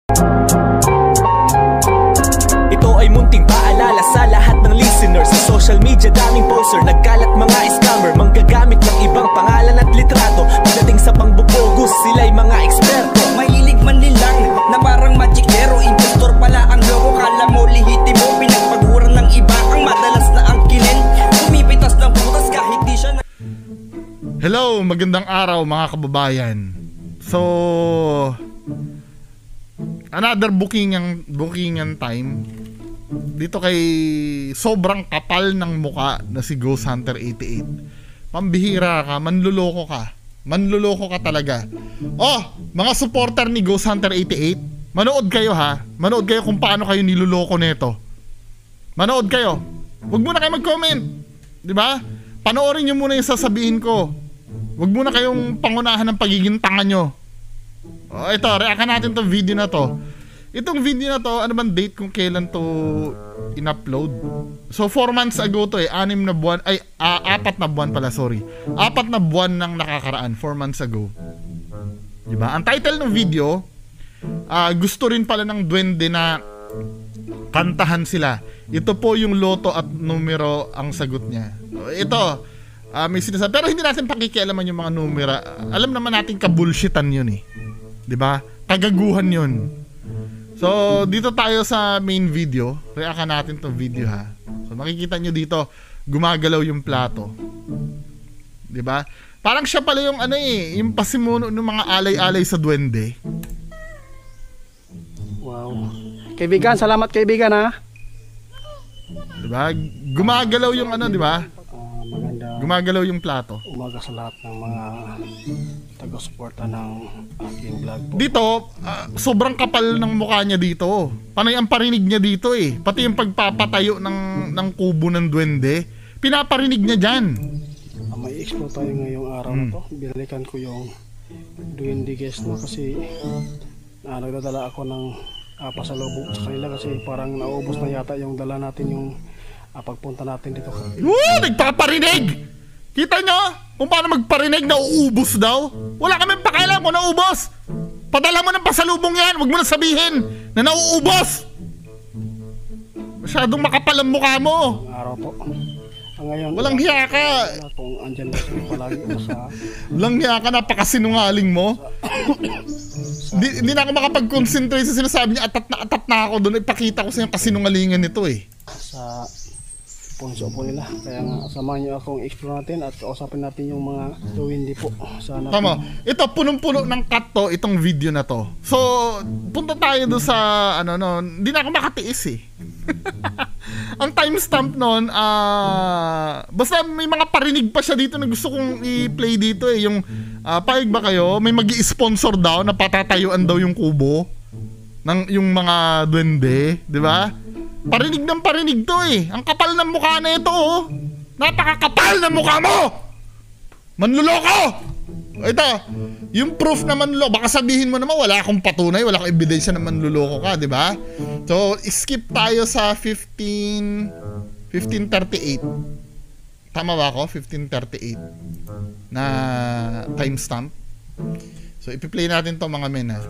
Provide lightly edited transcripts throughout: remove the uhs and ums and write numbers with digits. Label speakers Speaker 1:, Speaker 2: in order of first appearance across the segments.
Speaker 1: Ito ay munting paalala sa lahat ng listeners. Sa social media daming poster, nagkalat mga scammer, manggagamit ng ibang pangalan at litrato. Pagdating sa pangbubogus, sila'y mga eksperto.
Speaker 2: Mahilig man nilang na parang magikero, impostor pala ang loko. Kala mo lihiti mo, pinagpaguran ng iba ang madalas na angkinin. Pumipitas ng putas kahit di siya na...
Speaker 3: Hello, magandang araw mga kababayan. So, another bookingan time dito kay sobrang kapal ng muka na si Ghost Hunter 88. Pambihira ka, manluloko ka talaga. Oh, mga supporter ni Ghost Hunter 88, manood kayo ha. Manood kayo kung paano kayo niluloko nito. Manood kayo. Huwag muna kayo mag-comment, di ba? Panoorin niyo muna yung sasabihin ko. Huwag muna kayong pangunahan ng pagiging tanga nyo. Oh, ito, reaction natin tong video na to. Itong video na to, ano bang date kung kailan to in-upload? So 4 months ago to eh, 4 na buwan pala, sorry. 4 na buwan nang nakakaraan, 4 months ago. Diba? Ang title ng video, gusto rin pala ng duwende na kantahan sila. Ito po yung loto at numero ang sagot niya. Ito, may sinasabi, pero hindi natin pakikialaman yung mga numero. Alam naman natin ka-bullshitan yun eh. Diba? Kagaguhan yun. So, dito tayo sa main video. Reaction natin tong video ha. So, makikita nyo dito, gumagalaw yung plato. Diba? Parang siya pala yung ano eh, yung pasimuno ng mga alay-alay sa duwende.
Speaker 4: Wow. Kaibigan, salamat kaibigan ha.
Speaker 3: Diba? Gumagalaw yung ano, diba?
Speaker 4: Maganda.
Speaker 3: Gumagalaw yung plato.
Speaker 4: Umaga sa lahat ng mga taga-suporta ng aking vlog po.
Speaker 3: Dito, sobrang kapal ng mukha niya dito. Panay ang parinig niya dito eh. Pati yung pagpapatayo ng kubo ng duwende, pinaparinig niya dyan.
Speaker 4: May explore tayo ngayong araw na to. Binalikan ko yung duwende guest na kasi nagdadala ako ng pasalubong sa kanila kasi parang naubos na yata yung dala natin yung pagpunta natin dito.
Speaker 3: Nagpaparinig! Kita nyo? Kung paano magparinig na uubos daw? Wala kami pakialam kung naubos. Padala mo ng pasalubong yan. Huwag mo na sabihin na nauubos. Masyadong makapal ang mukha mo.
Speaker 4: Araw po. Ngayon,
Speaker 3: walang hiya ka.
Speaker 4: Kung andyan na sila palagi sa...
Speaker 3: Walang hiya ka, napakasinungaling mo. Hindi na ako makapag-concentrate sa sinasabi niya. Atat na ako doon. Ipakita ko sa yung kasinungalingan nito eh.
Speaker 4: Sa punso po nila. Kaya nga, samahan nyo akong explore natin at kausapin natin yung mga duwende po. Sana
Speaker 3: tama. Ito, punong-puno ng cut to, itong video na to. So, punta tayo doon sa, hindi na ako makatiis eh. Ang timestamp nun, basta may mga parinig pa siya dito na gusto kong i-play dito eh. Yung, paig ba kayo? May mag-i-sponsor daw na patatayuan daw yung kubo ng yung mga duwende, di ba? Parinig ng parinig to eh. Ang kapal ng mukha na ito oh. Napakakapal ng mukha mo! Manluloko! Ito, yung proof na manluloko. Baka sabihin mo naman wala akong patunay, wala akong ebidensya na manluloko ka, di ba? So, skip tayo sa 1538. Tama ba ako? 1538 na timestamp. So, ipi-play natin to mga men ha.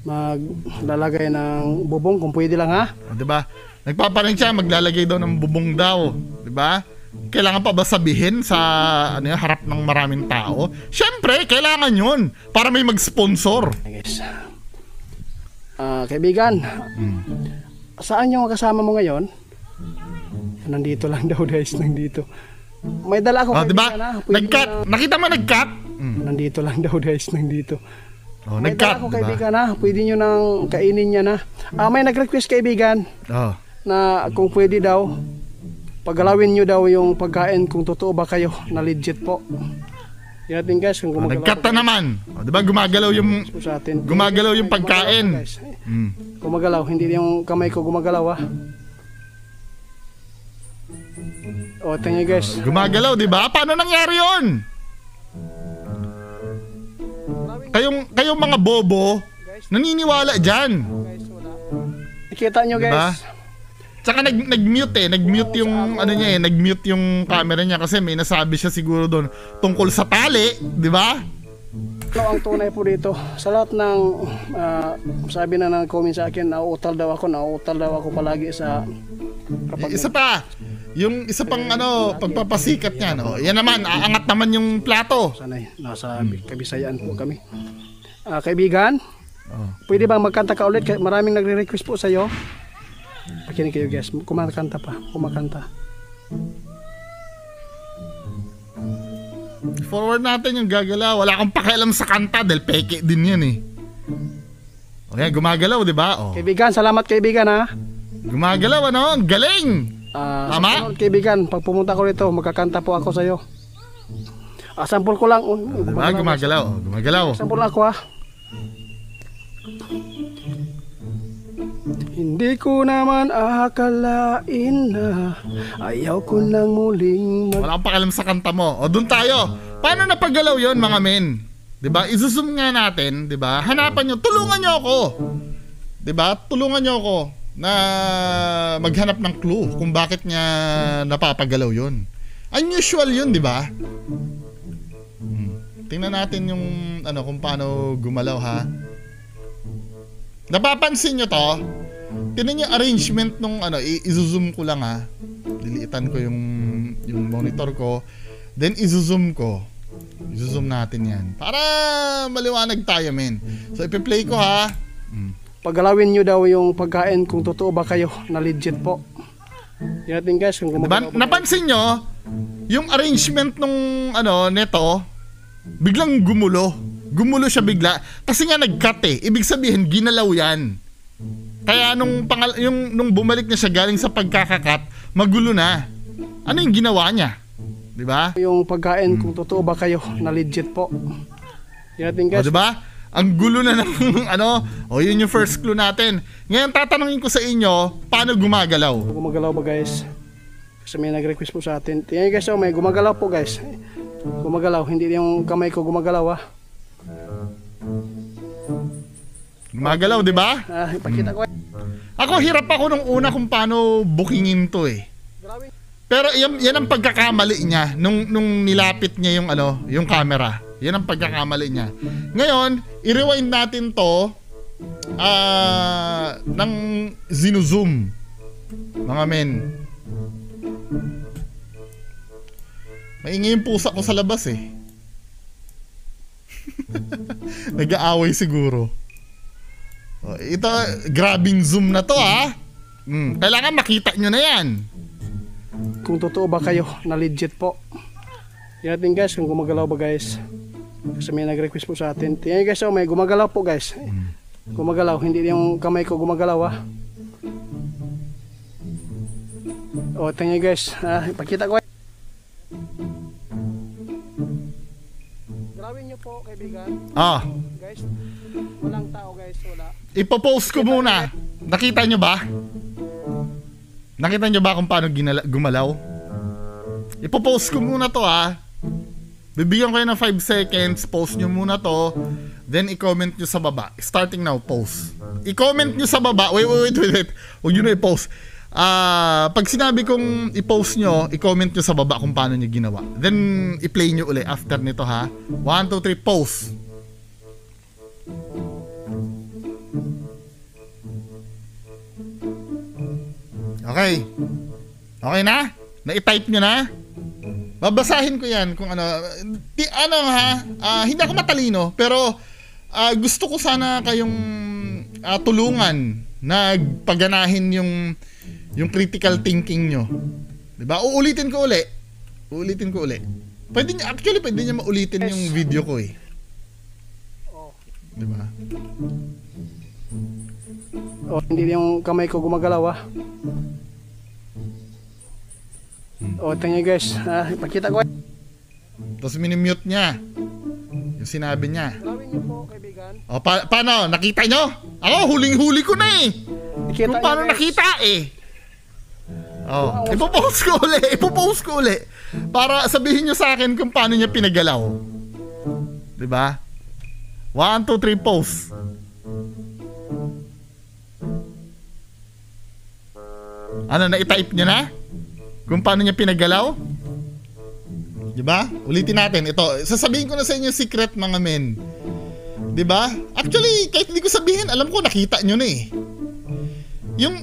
Speaker 4: Maglalagay ng bubong kung pwede lang ha.
Speaker 3: O, diba? Nagpaparinig siya, maglalagay daw ng bubong daw. Diba? Kailangan pa ba sabihin sa harap ng maraming tao? Siyempre, kailangan yun para may mag-sponsor.
Speaker 4: Guys. Kaibigan, saan yung kasama mo ngayon? Nandito lang daw guys, nandito. May dala ako
Speaker 3: diba? Nag-cut. Nakita mo nag-cut?
Speaker 4: Nandito lang daw guys, nandito. May
Speaker 3: nag-cut,
Speaker 4: dala ako kaibigan ha. Pwede nyo nang kainin niya na. May nag-request kaibigan na kung pwede daw paggalawin nyo daw yung pagkain kung totoo ba kayo na legit po. Yan natin guys kung gumagalaw.
Speaker 3: Nag-cut na naman. Diba gumagalaw yung pagkain.
Speaker 4: Gumagalaw, hindi yung kamay ko gumagalaw ha. O tingnan guys.
Speaker 3: Gumagalaw diba? Paano nangyari yun? Kayong mga bobo naniniwala dyan.
Speaker 4: Nakita nyo guys.
Speaker 3: Diba? Tsaka nag-mute nag-mute yung ano niya nag-mute yung camera niya kasi may nasabi siya siguro doon tungkol sa tali, di ba?
Speaker 4: Ano ang tunay po dito? Sa lahat ng sabi na ng comment sa akin, nauutal daw ako palagi sa kapag
Speaker 3: Isa pa, yung isa pang pagpapasikat niya, no? Yan naman, aangat naman yung plato.
Speaker 4: sanay, nasa Kabisayaan po kami. Kaibigan, pwede bang magkanta ka ulit? Maraming nagre-request po sa iyo. Pakinig kayo guys, kumakanta.
Speaker 3: Forward natin yung gagalaw. Wala kang pakialam sa kanta dahil peke din yan eh. Okay, gumagalaw, di ba? Oh.
Speaker 4: Kaibigan, salamat kaibigan ha.
Speaker 3: Gumagalaw, ano? Ang galing! Tama?
Speaker 4: Susunod, kaibigan, pag pumunta ko rito, magkakanta po ako sa iyo. Sample ko lang.
Speaker 3: Diba? Gumagalaw. Gumagalaw.
Speaker 4: Sample ako ha. Hindi ko naman akalain na ayaw ko nang muling
Speaker 3: Wala kang pakialam sa kanta mo. O, dun tayo. Paano napagalaw yon mga men? Diba? I-zoom nga natin, diba? Hanapan nyo. Tulungan nyo ako. Diba? Tulungan nyo ako na maghanap ng clue kung bakit niya napapagalaw yon. Unusual yun, diba? Tingnan natin yung kung paano gumalaw ha. Napapansin nyo to? Tingnan yung arrangement nung i-zoom ko lang ha. Liliitan ko yung monitor ko. Then i-zoom ko. I-zoom natin yan. Para maliwanag tayo men. So ipi-play ko ha.
Speaker 4: Paggalawin nyo daw yung pagkain kung totoo ba kayo na legit po. Yan natin guys kung
Speaker 3: Diba? Napansin nyo? Yung arrangement nung neto, biglang gumulo. Gumulo siya bigla. Kasi nga nag-cut eh. Ibig sabihin, ginalaw yan. Kaya nung bumalik na siya galing sa pagkakakat, magulo na. Ano yung ginawa niya? Diba?
Speaker 4: yung pagkain kung totoo ba kayo na legit po. Yan natin guys.
Speaker 3: O diba? Ang gulo na ng yun yung first clue natin. Ngayon tatanungin ko sa inyo, paano gumagalaw?
Speaker 4: Gumagalaw ba guys? Kasi may nag-request po sa atin. Tingnan guys, may gumagalaw po guys. Gumagalaw, hindi yung kamay ko gumagalaw ha.
Speaker 3: Gumagalaw, di ba?
Speaker 4: Ipakita ko.
Speaker 3: Ako hirap ako nung una kung paano bookingin to eh. Pero yan ang pagkakamali niya nung nilapit niya yung camera. Yan ang pagkakamali niya. Ngayon, i-rewind natin to ng zinuzoom. Mga men. Maingay yung pusa ko sa labas eh. Nag-aaway siguro. Ito, grabing zoom na to ha. Kailangan makita nyo na yan.
Speaker 4: Kung totoo ba kayo na legit po. Yan natin guys kung gumagalaw ba guys. Kasi may nag-request po sa atin. Tingnan guys, may gumagalaw po guys. Gumagalaw, hindi yung kamay ko gumagalaw ha. Tingnan guys, ipakita ko. Gawin nyo po kaibigan. Guys, walang tao guys, wala.
Speaker 3: Ipopost ko muna. Nakita nyo ba? Nakita nyo ba kung paano gumalaw? Ipopost ko muna to ha. Bibigyan kayo ng 5 seconds. Post nyo muna to. Then i-comment nyo sa baba. Starting now, post. I-comment nyo sa baba. Wait. Huwag nyo na i-post. Pag sinabi kong i-post nyo, i-comment nyo sa baba kung paano nyo ginawa. Then i-play nyo uli after nito ha. 1, 2, 3, post. Okay. Okay na? Na-type nyo na? Babasahin ko yan kung hindi ako matalino pero gusto ko sana kayong tulungan na paganahin yung critical thinking nyo. Diba? Uulitin ko uli. Pwede niya maulitin yung video ko eh. Diba?
Speaker 4: Hindi yung kamay ko gumagalaw ha. Tingnan guys, ipakita ko.
Speaker 3: Tapos minimute niya yung sinabi niya.
Speaker 4: Gawin nyo po kaibigan.
Speaker 3: Paano? Nakita nyo? Ako, huling-huli ko na eh. Kung paano nakita eh. Ipopost ko uli. Para sabihin nyo sa akin kung paano niya pinagalaw. Diba? 1, 2, 3, post. Na-type nyo na? Kung paano niya pinagalaw? Diba? Ulitin natin. Ito, sasabihin ko na sa inyo secret mga men. Diba? Actually, kahit hindi ko sabihin, alam ko nakita nyo na eh. Yung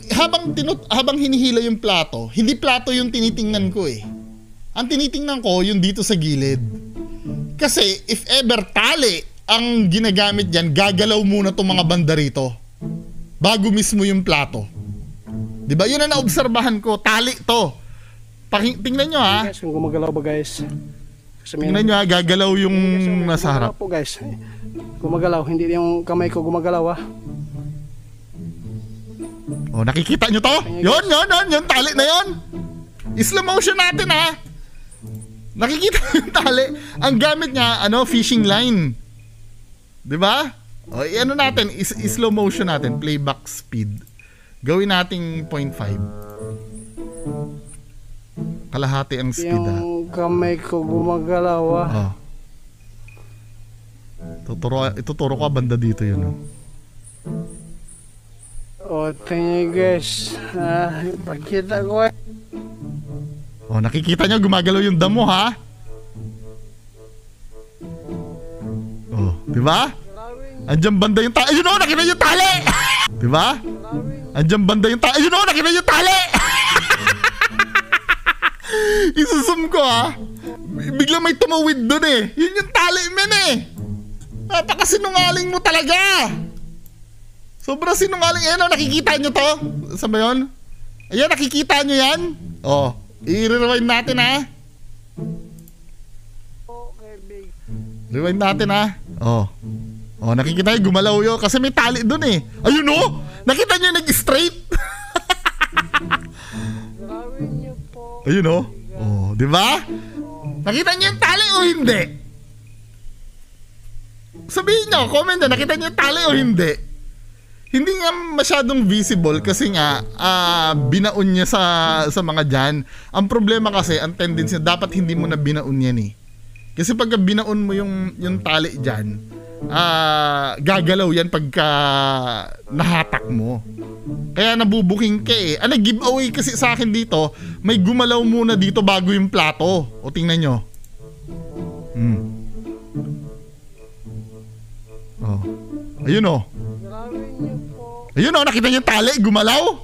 Speaker 3: habang hinihila yung plato, hindi plato yung tinitingnan ko eh. Ang tinitingnan ko yung dito sa gilid. Kasi if ever tali ang ginagamit dyan, gagalaw muna itong mga banda rito bago mismo yung plato. Diba? Yun ang naobserbahan ko. Tali to. Tingnan nyo ha.
Speaker 4: Guys, kung gumagalaw ba guys?
Speaker 3: Tingnan nyo ha. Gagalaw yung nasa harap.
Speaker 4: Po guys. Gumagalaw. Hindi yung kamay ko gumagalaw ha.
Speaker 3: Oh, nakikita nyo to? Yun. Yung tali na yun. Slow motion natin ha. Nakikita yung tali. Ang gamit niya, fishing line. Diba? O, ano natin, slow motion natin, playback speed. Gawin nating 0.5. Kalahati ang speed ha.
Speaker 4: Yung kamay ko gumagalaw ha.
Speaker 3: Ituturo ko banda dito yun.
Speaker 4: Tingnan guys. Pagkita ko eh.
Speaker 3: Oh, nakikita nyo, gumagalaw yung damo ha. Oh, diba? Andiyan banda yung tali. Ayun o, nakita yung tali. Diba? Andiyan banda yung tali. Ayun o, nakita yung tali. Isusum ko ha. Biglang may tumawid dun eh. Yun yung tali men eh. Napakasinungaling mo talaga. Sobrang sinungaling. Ayan o, nakikita nyo to? Saan ba yun? Ayan, nakikita nyo yan? Oh. I-rewind natin ha. Rewind natin ha. Oh, nakikita nyo gumalaw yun kasi may tali dun eh. Ayun o, nakita nyo nag-straight. Ayun o. Oh, di ba? Nakita nyo yung tali o hindi? Sabihin nyo, comment na, nakita nyo yung tali o hindi? Hindi nga masyadong visible kasi nga binaon niya sa mga dyan. Ang problema kasi, ang tendency, dapat hindi mo na binaon yan eh. Kasi pag binaon mo yung tali dyan, gagalaw yan pagka nahatak mo. Kaya nabubuking ka eh. Giveaway kasi sa akin dito, may gumalaw muna dito bago yung plato. O tingnan nyo. Oh. Ayun o. Ayun o, nakita niyo yung tali, gumalaw?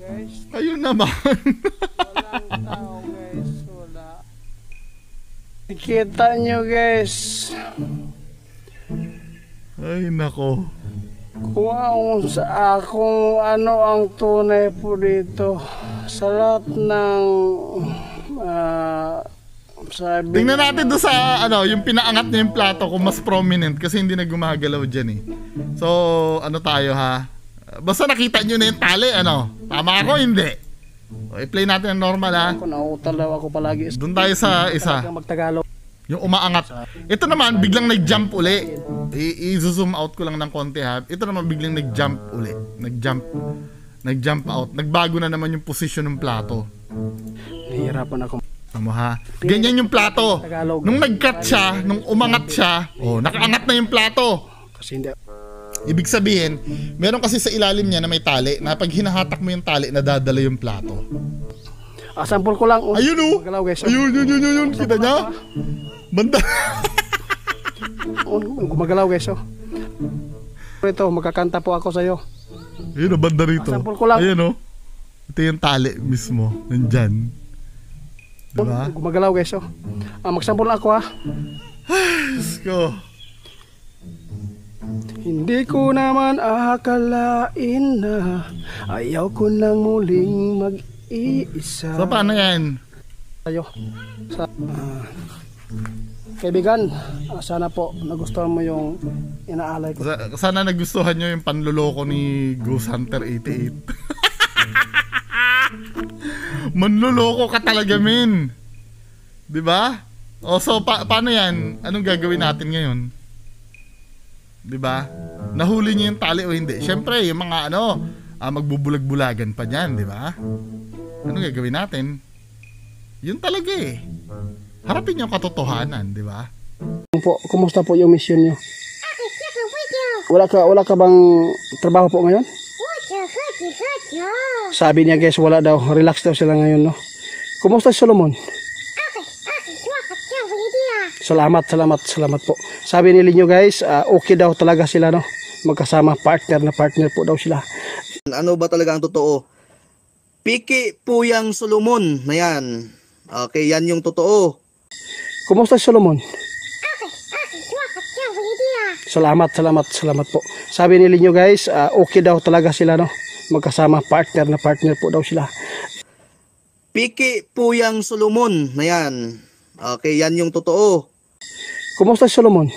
Speaker 4: Guys.
Speaker 3: Ayun naman.
Speaker 4: Walang tao guys, wala. Nakita nyo guys.
Speaker 3: Ay nako.
Speaker 4: Kung ano ang tunay po dito sa lahat ng sabi.
Speaker 3: Tingnan natin doon sa yung pinaangat niya yung plato kung mas prominent kasi hindi na gumagalaw dyan eh. So, tayo ha. Basta nakita nyo na yung tali, tama ako, hindi. O, i-play natin ang normal ha.
Speaker 4: Ako nautalaw ako palagi.
Speaker 3: Doon tayo sa isa.
Speaker 4: Magtagalog.
Speaker 3: Yung umaangat. Ito naman, biglang nag-jump uli. I-zoom out ko lang ng konti ha. Ito naman, biglang nag-jump uli. Nag-jump out. Nagbago na naman yung position ng plato.
Speaker 4: Nahihirapan ako.
Speaker 3: Tama ha. Ganyan yung plato. Nung nag-cut siya, nung umangat siya, nakaangat na yung plato.
Speaker 4: Kasi hindi.
Speaker 3: Ibig sabihin, meron kasi sa ilalim niya na may tali, na pag hinahatak mo yung tali, nadadala yung plato.
Speaker 4: Sample ko lang.
Speaker 3: Ayun o.
Speaker 4: Magalaw guys.
Speaker 3: Ayun. Kita niya? Banda.
Speaker 4: Gumagalaw guys. Ito, magkakanta po ako sa'yo.
Speaker 3: Ayun o, banda rito.
Speaker 4: Sample ko lang.
Speaker 3: Ayun o. Ito yung tali mismo. Nandyan. Diba?
Speaker 4: Gumagalaw guys. Magsample na ako ha.
Speaker 3: Let's go.
Speaker 4: Hindi ko naman akalain na ayaw ko nang muling mag-iisa.
Speaker 3: So paano yan?
Speaker 4: Tayo. Kaibigan, sana po nagustuhan mo yung inaalay ko.
Speaker 3: Sana nagustuhan nyo yung panluloko ni Ghost Hunter 88. Manluloko ka talaga men. Diba? O so paano yan? Anong gagawin natin ngayon? Diba? Nahuli niyo yung tali o hindi? Siyempre yung mga magbubulag-bulagan pa dyan. Diba? Anong gagawin natin? Yun talaga eh. Harapin yung katotohanan. Diba?
Speaker 4: Kumusta po yung mission nyo? Wala ka bang trabaho po ngayon? Sabi niya guys, wala daw. Relax daw sila ngayon, no? Kumusta si Solomon? Salamat po. Sabi ni Linyo guys, okay daw talaga sila, no? Magkasama, partner po daw sila.
Speaker 5: Ano ba talaga ang totoo? Piki Puyang Solomon na yan. Okay, yan yung totoo.
Speaker 4: Kumusta si Solomon? Salamat po. Sabi ni Linyo guys, okay daw talaga sila, no? Magkasama, partner po daw sila.
Speaker 5: Piki Puyang Solomon na yan. Okay, yan yung totoo.
Speaker 4: Kumusta si Solomon?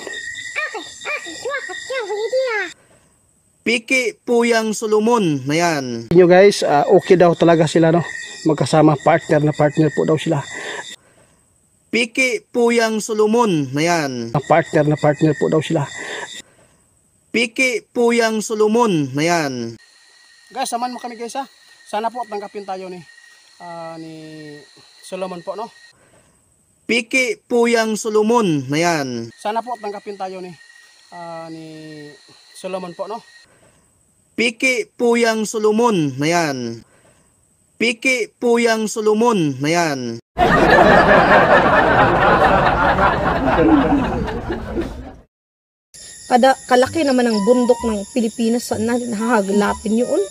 Speaker 5: Piki Puyang Solomon na yan.
Speaker 4: Linyo guys, okay daw talaga sila, no? Magkasama, partner po daw sila.
Speaker 5: Piki Puyang Solomon na yan.
Speaker 4: Partner po daw sila.
Speaker 5: Piki Puyang Solomon na yan.
Speaker 4: Guys, samahan mo kami guys ha. Sana po tanggapin tayo ni Solomon po, no?
Speaker 5: Piki Puyang Solomon na yan.
Speaker 4: Sana po tanggapin tayo ni Solomon po, no?
Speaker 5: Piki Puyang Solomon na yan. Piki Puyang Solomon na yan.
Speaker 6: Kalaki naman ang bundok ng Pilipinas, saan natin hahaglapin yun?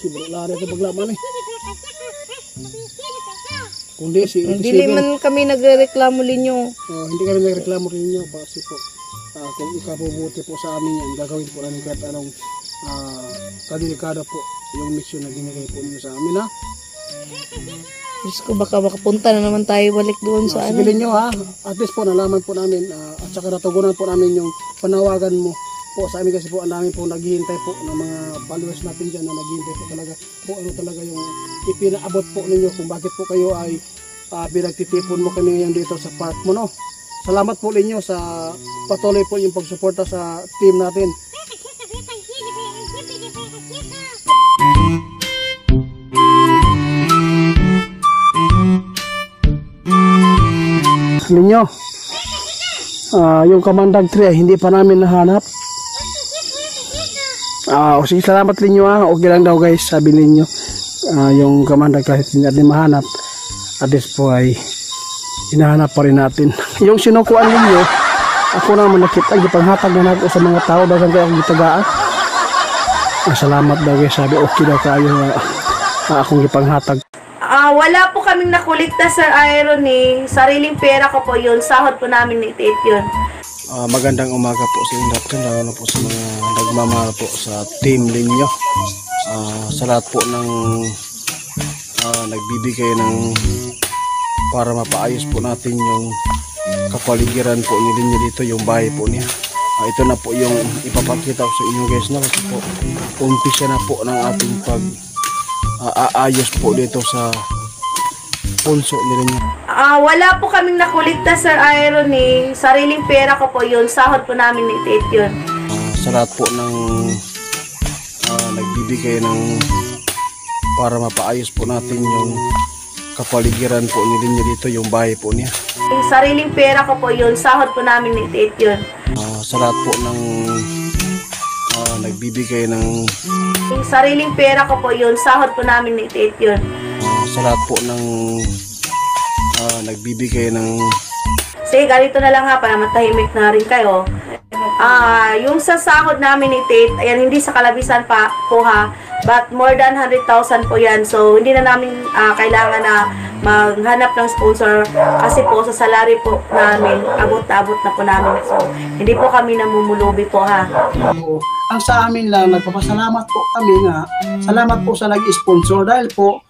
Speaker 4: Siguro lari ito paglaman eh. Kundi si
Speaker 6: Hindi man kami nagreklamo linyo.
Speaker 4: Hindi kami nagreklamo rin nyo kasi po kung ikabubuti po sa amin yan, gagawin po namin kahit anong kadelikada po yung mission na ginigay po ninyo sa amin, ha?
Speaker 6: Diyos ko, baka punta na naman tayo balik doon sa ano.
Speaker 4: Sige ninyo, ha? At least po nalaman po namin at saka natugunan po namin yung panawagan mo po sa amin kasi po ang dami po naghihintay po ng mga followers natin dyan na naghihintay po talaga po ano talaga yung ipinaabot po ninyo kung bakit po kayo ay pinagtitipon mo kami ngayon dito sa park mo, no? Salamat po ninyo sa patuloy po yung pagsuporta sa team natin. Ninyo, yung Kamandag 3 hindi pa namin nahanap. Sige, salamat ninyo ha. Okay lang daw guys, sabi ninyo. Yung Kamandag kahit hindi natin mahanap, at least po ay hinahanap pa rin natin. Yung sinukuan ninyo, ako naman nakita, ipanghatag na natin sa mga tao dahil kaya akong gitagaan. Salamat daw guys, sabi okay daw kayo akong ipanghatag.
Speaker 6: Wala po kaming nakulikta, Sir Iron eh. Sariling pera ko po yun. Sahod po namin ni Tate yun.
Speaker 4: Magandang umaga po sa inyo natin, lalo na po sa mga nagmamahal po sa team ninyo. Sa lahat po ng nagbibigay ng para mapaayos po natin yung kapaligiran po ni Linyo dito, yung bahay po niya. Ito na po yung ipapakita ko sa inyo guys na kasi po umpisa na po ng ating aayos po dito sa punso ni Linyo.
Speaker 6: Wala po kaming nakulikta, Sir Iron eh. Sariling pera ko po yun. Sahod po namin ni Tate yun.
Speaker 4: Sa lahat po ng nagbibigay ng para mapaayos po natin yung kapaligiran po ni Linyo dito, yung bahay po niya.
Speaker 6: Sariling pera ko po yun. Sahod po namin ni Tate yun.
Speaker 4: Sa lahat po ng nagbibigay ng
Speaker 6: sariling pera ko po yun. Sahod po namin ni Tate yun.
Speaker 4: Sa lahat po ng nagbibigay ng
Speaker 6: sige, ganito na lang ha, para matahimik na rin kayo. Yung sa sahod namin ni Tate, ayan, hindi sa kalabisan pa po ha, but more than 100,000 po yan. So, hindi na namin kailangan na maghanap ng sponsor kasi po sa salary po namin, abot-abot na po namin. So, hindi po kami namumulubi po ha.
Speaker 4: Ang sa amin lang, nagpapasalamat po kami nga. Salamat po sa nag-sponsor dahil po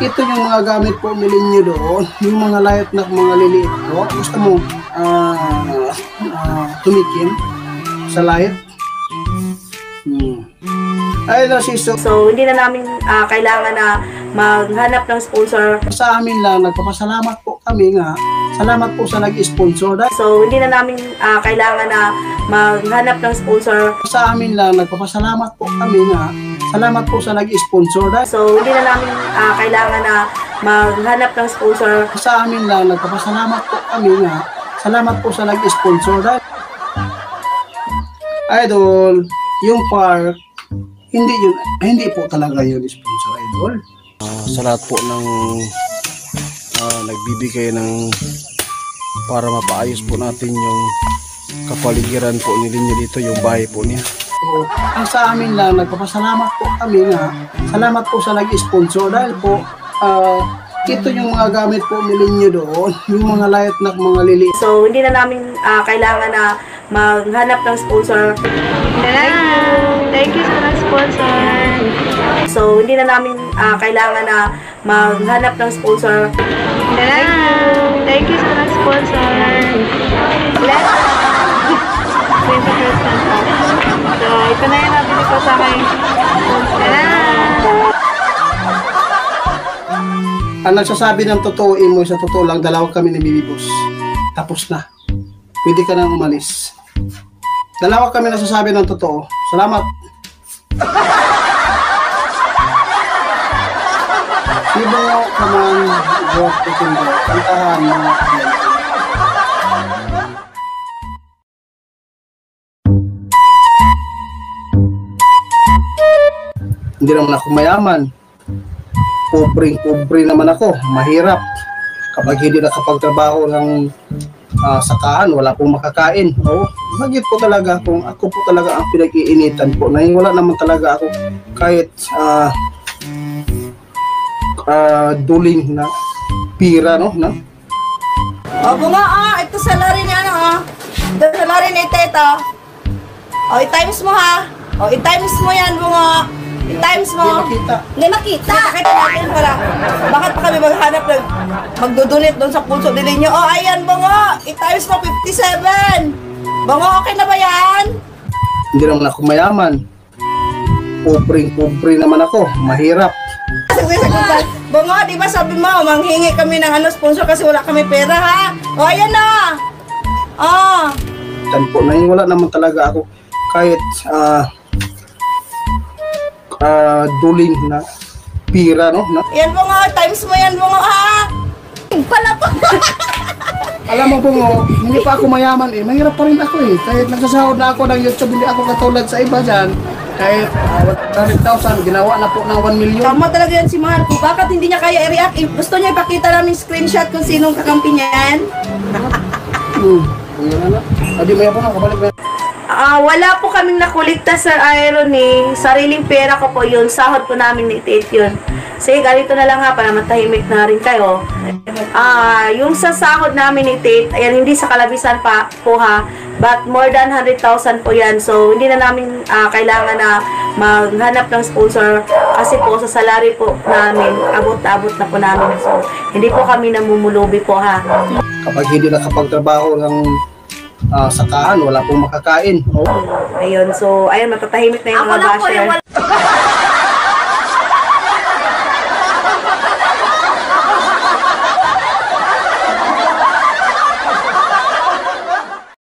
Speaker 4: ito yung mga gamit po ni Linyo doon, yung mga light na mga liliit po. Gusto mo tumikim sa light? Ay,
Speaker 6: so, hindi na namin kailangan na maghanap ng sponsor.
Speaker 4: Sa amin lang, nagpapasalamat po kami nga. Salamat po sa nag-sponsor.
Speaker 6: So, hindi na namin kailangan na maghanap ng sponsor.
Speaker 4: Sa amin lang, nagpapasalamat po kami nga. Salamat po sa nag-sponsor.
Speaker 6: So, hindi na namin kailangan na maghanap ng sponsor.
Speaker 4: Sa amin lang, nagpapasalamat po kami nga. Salamat po sa nag-sponsor. Idol, yung park, hindi po talaga yun sponsor, Idol. Sa lahat po ng nagbibigay ng para mapaayos po natin yung kapaligiran po ni Linyo dito, yung bahay po niya. So, ang sa amin lang, nagpapasalamat po kami nga. Salamat po sa nag-sponsor dahil po ito yung mga gamit po ni Linyo doon, yung mga light na mga lili.
Speaker 6: So, hindi na namin kailangan na maghanap ng sponsor.
Speaker 7: Thank you sa nag-sponsor.
Speaker 6: So, hindi na namin kailangan na maghanap ng sponsor.
Speaker 7: Thank you sa nag-sponsor. So, ito na yung nabili ko sa akin.
Speaker 4: Ang nagsasabi ng totoo, Imo, sa totoo lang, dalawa kami ni Bibi Boss. Tapos na. Pwede ka nang umalis. Dalawa kami nagsasabi ng totoo. Salamat. Sibo ka man, George Petindo. Kantahan mo. Hindi naman ako mayaman. Pobre naman ako. Mahirap. Kapag hindi nakapagtrabaho ng sakahan, wala pong makakain. Oo. Bagit po talaga kung ako po talaga ang pinag-iinitan po. Na wala naman talaga ako kahit duling na pira, no?
Speaker 6: O, bunga, ito salary ni ito salary ni Teta. O, i-times mo ha. O, i-times mo yan, bunga. I-times mo. Hindi makita. Nakita natin para. Bakit pa kami maghanap magdudunit doon sa pulso nila nyo? O, ayan, bunga. I-times mo, 57. Bunga, okay na ba yan?
Speaker 4: Hindi naman ako mayaman. Pobre naman ako. Mahirap.
Speaker 6: Bunga, di ba sabi mo, manghingi kami ng sponsor kasi wala kami pera, ha? O, ayan na.
Speaker 4: Tanpo na wala naman talaga ako kahit duling na pira, no?
Speaker 6: Yan po nga, times mo yan po nga, ha? Pala po.
Speaker 4: Alam mo po, hindi pa ako mayaman eh. Mahirap pa rin ako eh. Kahit nagsasahod na ako ng YouTube, hindi ako katulad sa iba dyan. Kahit 100,000, ginawa na po ng 1 million.
Speaker 6: Tama talaga yan si Mahal ko. Bakit hindi niya kaya i-react? Gusto niya ipakita namin screenshot kung sinong kakampi niya yan?
Speaker 4: Adi, maya po na, kabalik na.
Speaker 6: Wala po kaming nakulikta sa Iron eh. Sariling pera ko po yun. Sahod po namin ni Tate yun. Sige, ganito na lang ha, para matahimik na rin kayo. Yung sa sahod namin ni Tate, ayan, hindi sa kalabisan pa po ha, but more than 100,000 po yan. So, hindi na namin kailangan na maghanap ng sponsor kasi po sa salary po namin, abot na po namin. So, hindi po kami namumulubi po ha.
Speaker 4: Kapag hindi nakapagtrabaho ng sakahan, wala pong makakain.
Speaker 6: Ayun, so, ayun, matatahimik na yung mga basher.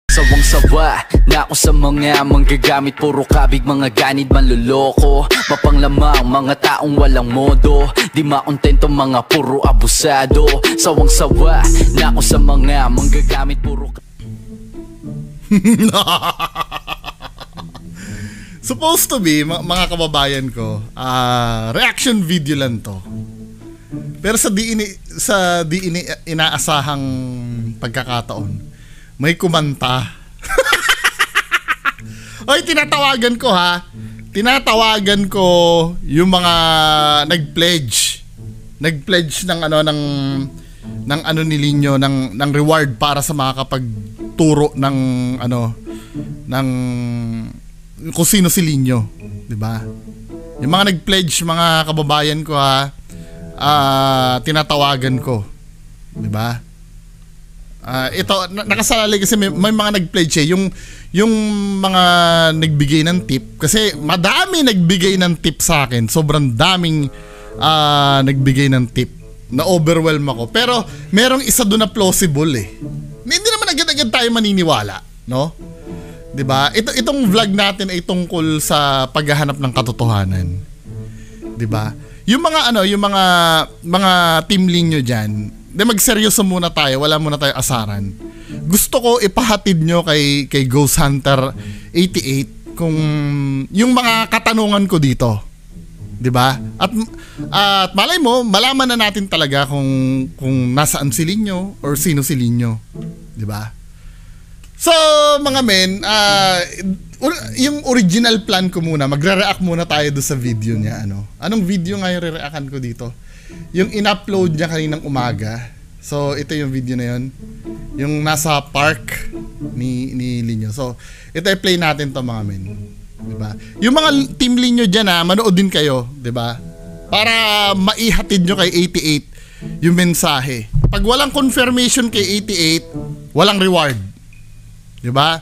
Speaker 8: Sawang-sawa na ako sa mga manggagamit, puro kabig, mga ganid, manluloko, mapanglamang, mga taong walang modo, di makontento, mga puro abusado. Sawang-sawa na ako sa mga manggagamit, puro
Speaker 3: supposed to be, mga kababayan ko, reaction video lang to. Pero sa di inaasahang pagkakataon, may kumanta. Oy, tinatawagan ko ha. Tinatawagan ko yung mga nag-pledge ng ano ni Linyo ng reward para sa mga kapagturo ng kung sino si Linyo, 'di ba? Yung mga nag-pledge, mga kababayan ko ha, tinatawagan ko, 'di ba? Ito nakasalalay kasi may mga nag-pledge yung mga nagbigay ng tip, kasi madami nagbigay ng tip sa akin. Sobrang daming nagbigay ng tip. Na-overwhelm ako. Pero merong isa doon na plausible eh. Hindi naman agad-agad tayo maniniwala, no? 'Di ba? Itong vlog natin ay tungkol sa paghahanap ng katotohanan. 'Di ba? Yung mga team Linyo diyan, magseryoso muna tayo, wala muna tayo asaran. Gusto ko ipahatid nyo kay Ghost Hunter 88 kung yung mga katanungan ko dito. 'di ba? At malay mo, malaman na natin talaga kung nasaan si Linyo or sino si Linyo, 'di ba? So, mga men, yung original plan ko muna, magre-react muna tayo do sa video niya, ano. Anong video nga yung re-reactan ko dito? Yung in-upload niya kaninang umaga. So, ito yung video na yun. Yung nasa park ni Linyo. So, ito i-play natin to, mga men. Diba? Yung mga team Linyo dyan, manood din kayo, diba? Para maihatid nyo kay 88 yung mensahe. Pag walang confirmation kay 88, walang reward. Diba?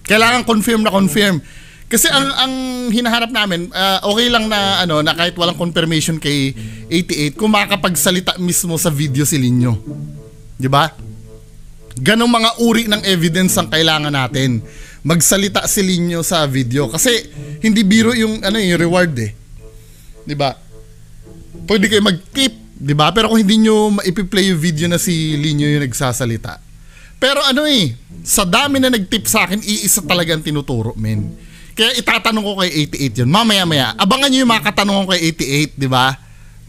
Speaker 3: Kailangan confirm na confirm. Kasi ang hinaharap namin, okay lang na na kahit walang confirmation kay 88 kung makakapagsalita mismo sa video si Linyo. 'Di ba? Ganong mga uri ng evidence ang kailangan natin. Magsalita si Linyo sa video kasi hindi biro yung yung reward eh. 'Di ba? Pwede kayo mag-tip, 'di ba? Pero kung hindi nyo maipi-play yung video na si Linyo yung nagsasalita. Pero sa dami na nag-tip sa akin, iisa talaga ang tinuturo, men. Kaya itatanong ko kay 88 yun. Mamaya-maya. Abangan nyo yung mga katanungan ko kay 88, di ba?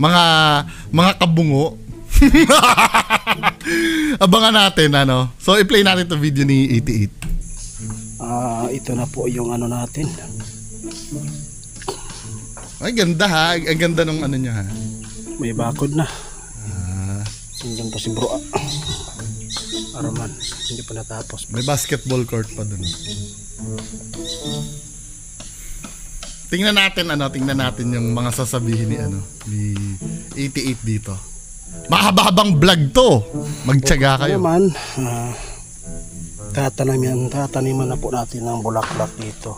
Speaker 3: Mga kabungo. Abangan natin, So, i-play natin itong video ni 88.
Speaker 4: Ito na po yung natin.
Speaker 3: Ay, ganda ha. Ang ganda nung niya ha.
Speaker 4: May bakod na. Hanggang pa si bro. Araman, hindi pa natapos.
Speaker 3: May basketball court pa dun. Tingnan natin yung mga sasabihin ni 88 dito. Mahaba-habang vlog to. Magtiyaga kayo.
Speaker 4: Naman, tataniman na po natin ng bulaklak dito.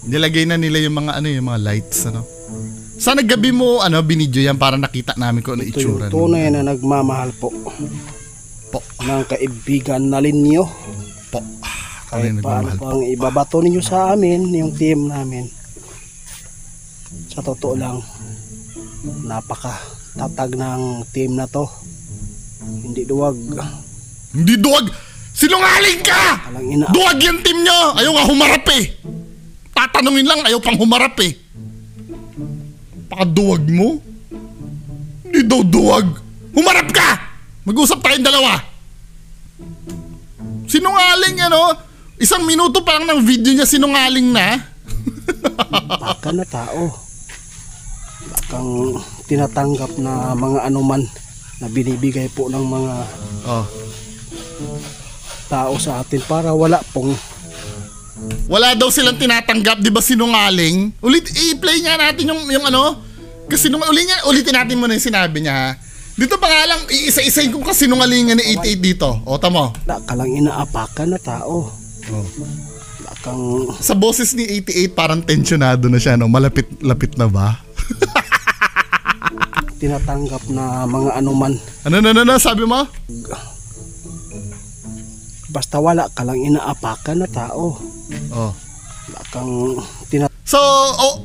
Speaker 3: Nilagay na nila yung mga yung mga lights Sana gabi mo binidyo yan para nakita namin kung ano itsura.
Speaker 4: Ito yung tunay na nagmamahal po. Ng kaibigan na Linyo. Kahit paano pang ibabato ninyo sa amin, yung team namin. Sa totoo lang, napaka-tatag ng team na to. Hindi duwag.
Speaker 3: Hindi duwag! Sinungaling ka! Duwag yung team nyo! Ayaw nga humarap eh! Tatanungin lang, ayaw pang humarap eh. Pakaduwag mo? Hindi daw duwag. Humarap ka! Mag-usap tayong dalawa. Sinungaling Isang minuto pa lang ng video niya, sinungaling na.
Speaker 4: Baka na tao. Bakang tinatanggap na mga anuman na binibigay po ng mga tao sa atin para wala
Speaker 3: daw silang tinatanggap, 'di ba sinungaling? I-play nga natin yung kasi ulitin natin muna yung sinabi niya. Dito pa nga lang iisa-isahin kung kasinungalingan ni 88 dito. O tamo.
Speaker 4: Kalang inaapakan na tao.
Speaker 3: Sa boses ni 88 parang tensionado na siya, malapit na ba?
Speaker 4: Tinatanggap na mga anuman.
Speaker 3: Ano sabi mo?
Speaker 4: Basta wala ka lang inaapakan na tao.
Speaker 3: So,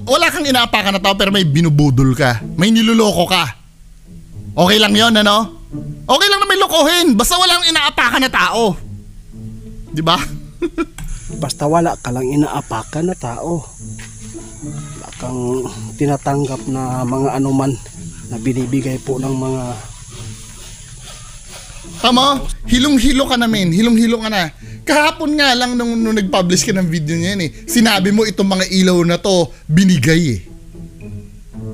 Speaker 3: wala kang inaapakan na tao pero may binubudol ka. May niluloko ka. Okay lang yun, Okay lang na may lokohin. Basta walang inaapakan na tao. Di ba?
Speaker 4: Basta wala ka lang inaapakan na tao. Wala kang tinatanggap na mga anuman na binibigay po ng mga...
Speaker 3: Tama, hilong-hilo ka na, men. Hilong-hilo ka na. Kahapon nga lang nung nag-publish ka ng video niyan sinabi mo itong mga ilaw na to binigay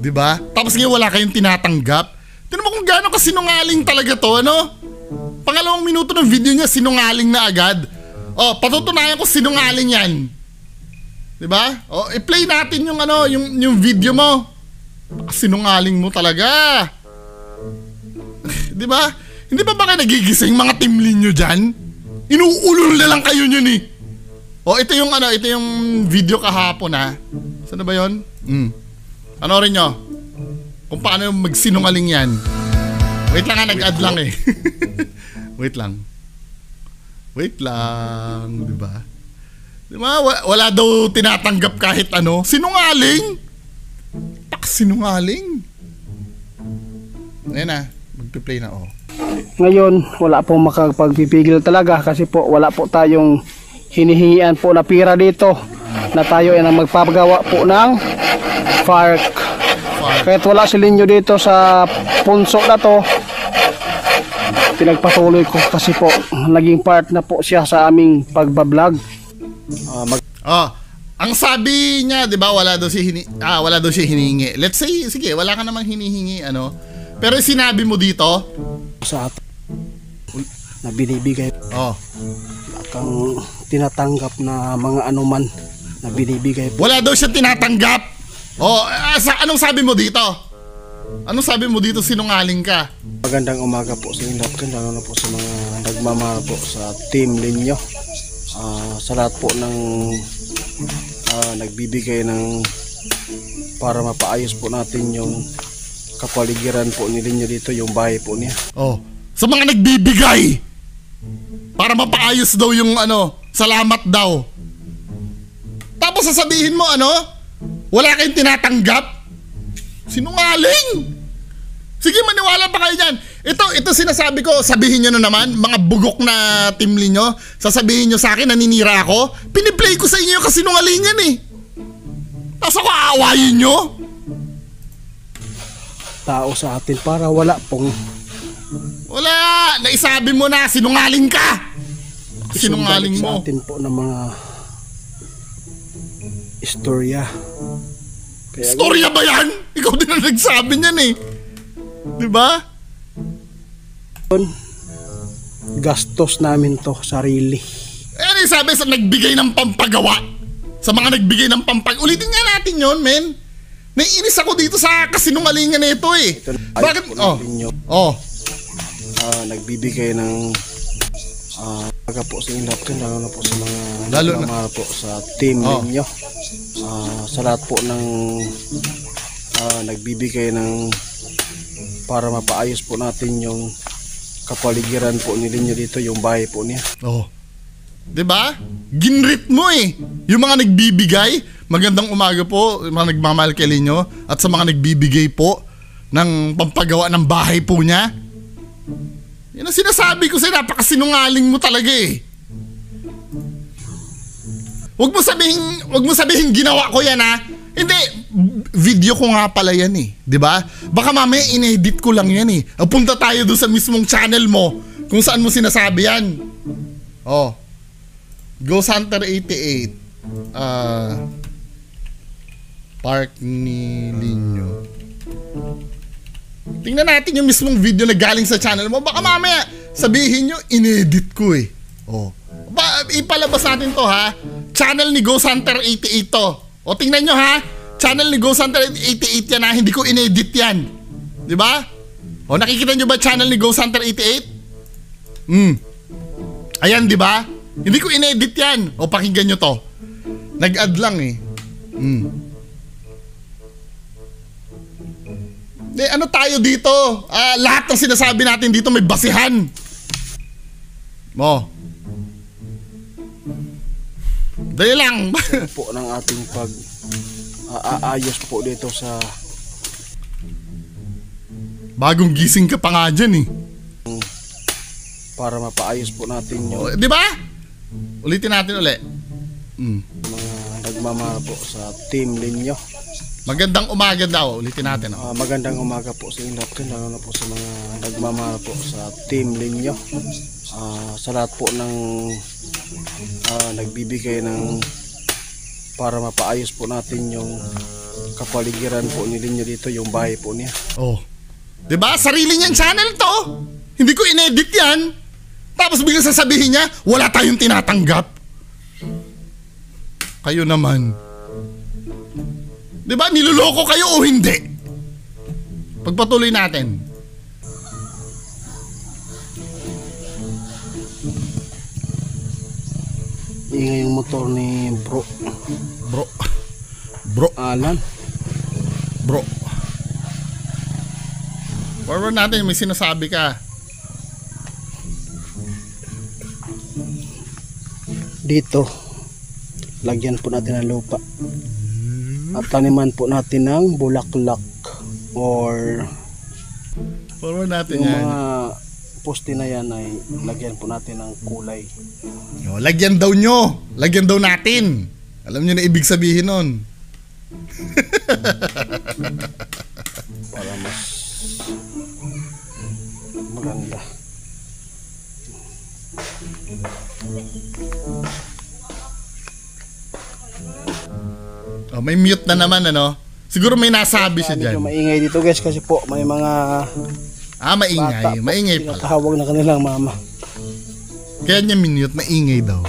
Speaker 3: diba? Tapos ngayon wala kayong tinatanggap. Tignan mo kung gaano ka sinungaling talaga to, Pangalawang minuto ng video niya sinungaling na agad. Patutunayan ko sinungaling yan. Diba? I-play natin yung video mo. Sinungaling mo talaga. Diba? Hindi ba kayo nagigising mga team Linyo dyan? Inuulol na lang kayo yun ito yung video kahapon Saan na ba yun? Anorin nyo kung paano magsinungaling yan. Wait lang nag-add lang Wait lang, diba? Diba? Wala daw tinatanggap kahit sinungaling. Sinungaling. Ayan magpi-play na
Speaker 4: ngayon wala pong makapagpipigil talaga kasi po wala po tayong hinihingian po na pira dito na tayo ay magpapagawa po ng park. Kahit wala si Linyo dito sa punso na to, pinagpatuloy ko kasi po naging part na po siya sa aming pagbablog.
Speaker 3: Ang sabi niya, 'di ba, wala daw siya hinihingi. Let's say, sige, wala ka namang hinihingi ano. Pero sinabi mo dito
Speaker 4: sa atin na binibigay. Kang tinatanggap na mga anuman na binibigay.
Speaker 3: Wala daw siya tinatanggap. Anong sabi mo dito? Anong sabi mo dito, sinungaling ka?
Speaker 4: Magandang umaga po sa inyo. Magandang po sa mga nagmamahal po sa Team Linyo. Sa lahat po ng nagbibigay ng para mapaayos po natin yung kapaligiran po ni Linyo dito, yung bahay po niya.
Speaker 3: Sa mga nagbibigay para mapaayos daw yung salamat daw. Tapos sasabihin mo wala kayong tinatanggap? Sinungaling! Sige, maniwala pa kayo dyan. Ito sinasabi ko, sabihin nyo na naman, mga bugok na Team Linyo, sasabihin nyo sa akin, naninira ako. Piniplay ko sa inyo yung kasinungalingan eh. Tapos ako aawayin nyo?
Speaker 4: Tao sa atin para wala pong...
Speaker 3: Wala! Naisabi mo na, sinungaling ka! Sinungaling mo.
Speaker 4: Sa atin po ng mga istorya.
Speaker 3: Istorya ba yan? Ikaw din ang nagsabi niyan eh. Diba?
Speaker 4: Gastos namin to, sarili.
Speaker 3: Ano yung sabi sa nagbigay ng pampagawa? Sa mga nagbigay ng ulitin nga natin yon, men. Naiinis ako dito sa kasinungalingan na ito eh. Bakit?
Speaker 4: Nagbibigay ng po sa inyo, lalo na po sa mga nagmamahal po sa Team Linyo. Sa lahat po ng nagbibigay ng para mapaayos po natin yung kapaligiran po ni Linyo dito, yung bahay po niya. Diba? Ginrit mo eh. Yung mga nagbibigay, magandang umaga po, yung mga nagmamahal kay Linyo, at sa mga nagbibigay po ng pampagawa ng bahay po niya. Yan ang sinasabi ko sa'yo, napakasinungaling mo talaga eh. Huwag mo sabihin ginawa ko yan ha. Hindi, video ko nga pala yan eh, 'di ba? Baka mamaya inedit ko lang yan eh. Punta tayo doon sa mismong channel mo kung saan mo sinasabi yan. Ghost Hunter 88. Park ni Linyo. Tingnan natin yung mismong video na galing sa channel mo. Baka mamaya sabihin nyo, inedit ko eh. Ipalabas natin to ha. Channel ni Ghost Hunter 88 to. Tingnan nyo ha. Channel ni Ghost Hunter 88 yan ha. Hindi ko inedit yan. Diba? Nakikita nyo ba channel ni Ghost Hunter 88? Ayan, diba? Hindi ko inedit yan. Pakinggan nyo to. Nag-add lang eh. Ano tayo dito? Lahat ng sinasabi natin dito may basihan. Dali lang.
Speaker 9: po ng ating pag-aayos po dito sa
Speaker 3: bagong gising ka pa nga dyan eh.
Speaker 9: Para mapaayos po natin yung
Speaker 3: di ba? Ulitin natin ulit.
Speaker 9: Mga nagmamahal po sa Team Linyo.
Speaker 3: Magandang umaga daw. Ulitin natin.
Speaker 9: Magandang umaga po sa inyo, lalo na po sa mga nagmamahal po sa Team Linyo. Sa lahat po ng nagbibigay ng para mapaayos po natin yung kapaligiran po ni Linyo dito, yung bahay po niya.
Speaker 3: Diba? Sarili niyang channel to. Hindi ko inedit yan. Tapos biglang sasabihin niya, wala tayong tinatanggap. Kayo naman. Diba? Niloloko kayo o hindi? Pagpatuloy natin.
Speaker 9: Ingay yung motor ni Bro Alan.
Speaker 3: Bro. Forward natin, may sinasabi ka.
Speaker 9: Dito, lagyan po natin ng lupa. At taniman po natin ng bulaklak or
Speaker 3: forward natin
Speaker 9: yung
Speaker 3: yan.
Speaker 9: mga poste na yan ay lagyan po natin ng kulay.
Speaker 3: O, lagyan daw nyo. Lagyan daw natin. Alam nyo na ibig sabihin nun.
Speaker 9: Para mas maganda.
Speaker 3: Oh, may mute na naman ano. Siguro may nasabi siya
Speaker 9: Medyo
Speaker 3: dyan.
Speaker 9: maingay dito guys kasi po may mga
Speaker 3: maingay. Maingay pala.
Speaker 9: tinatawag na kanilang mama.
Speaker 3: Kaya niya minute, maingay daw.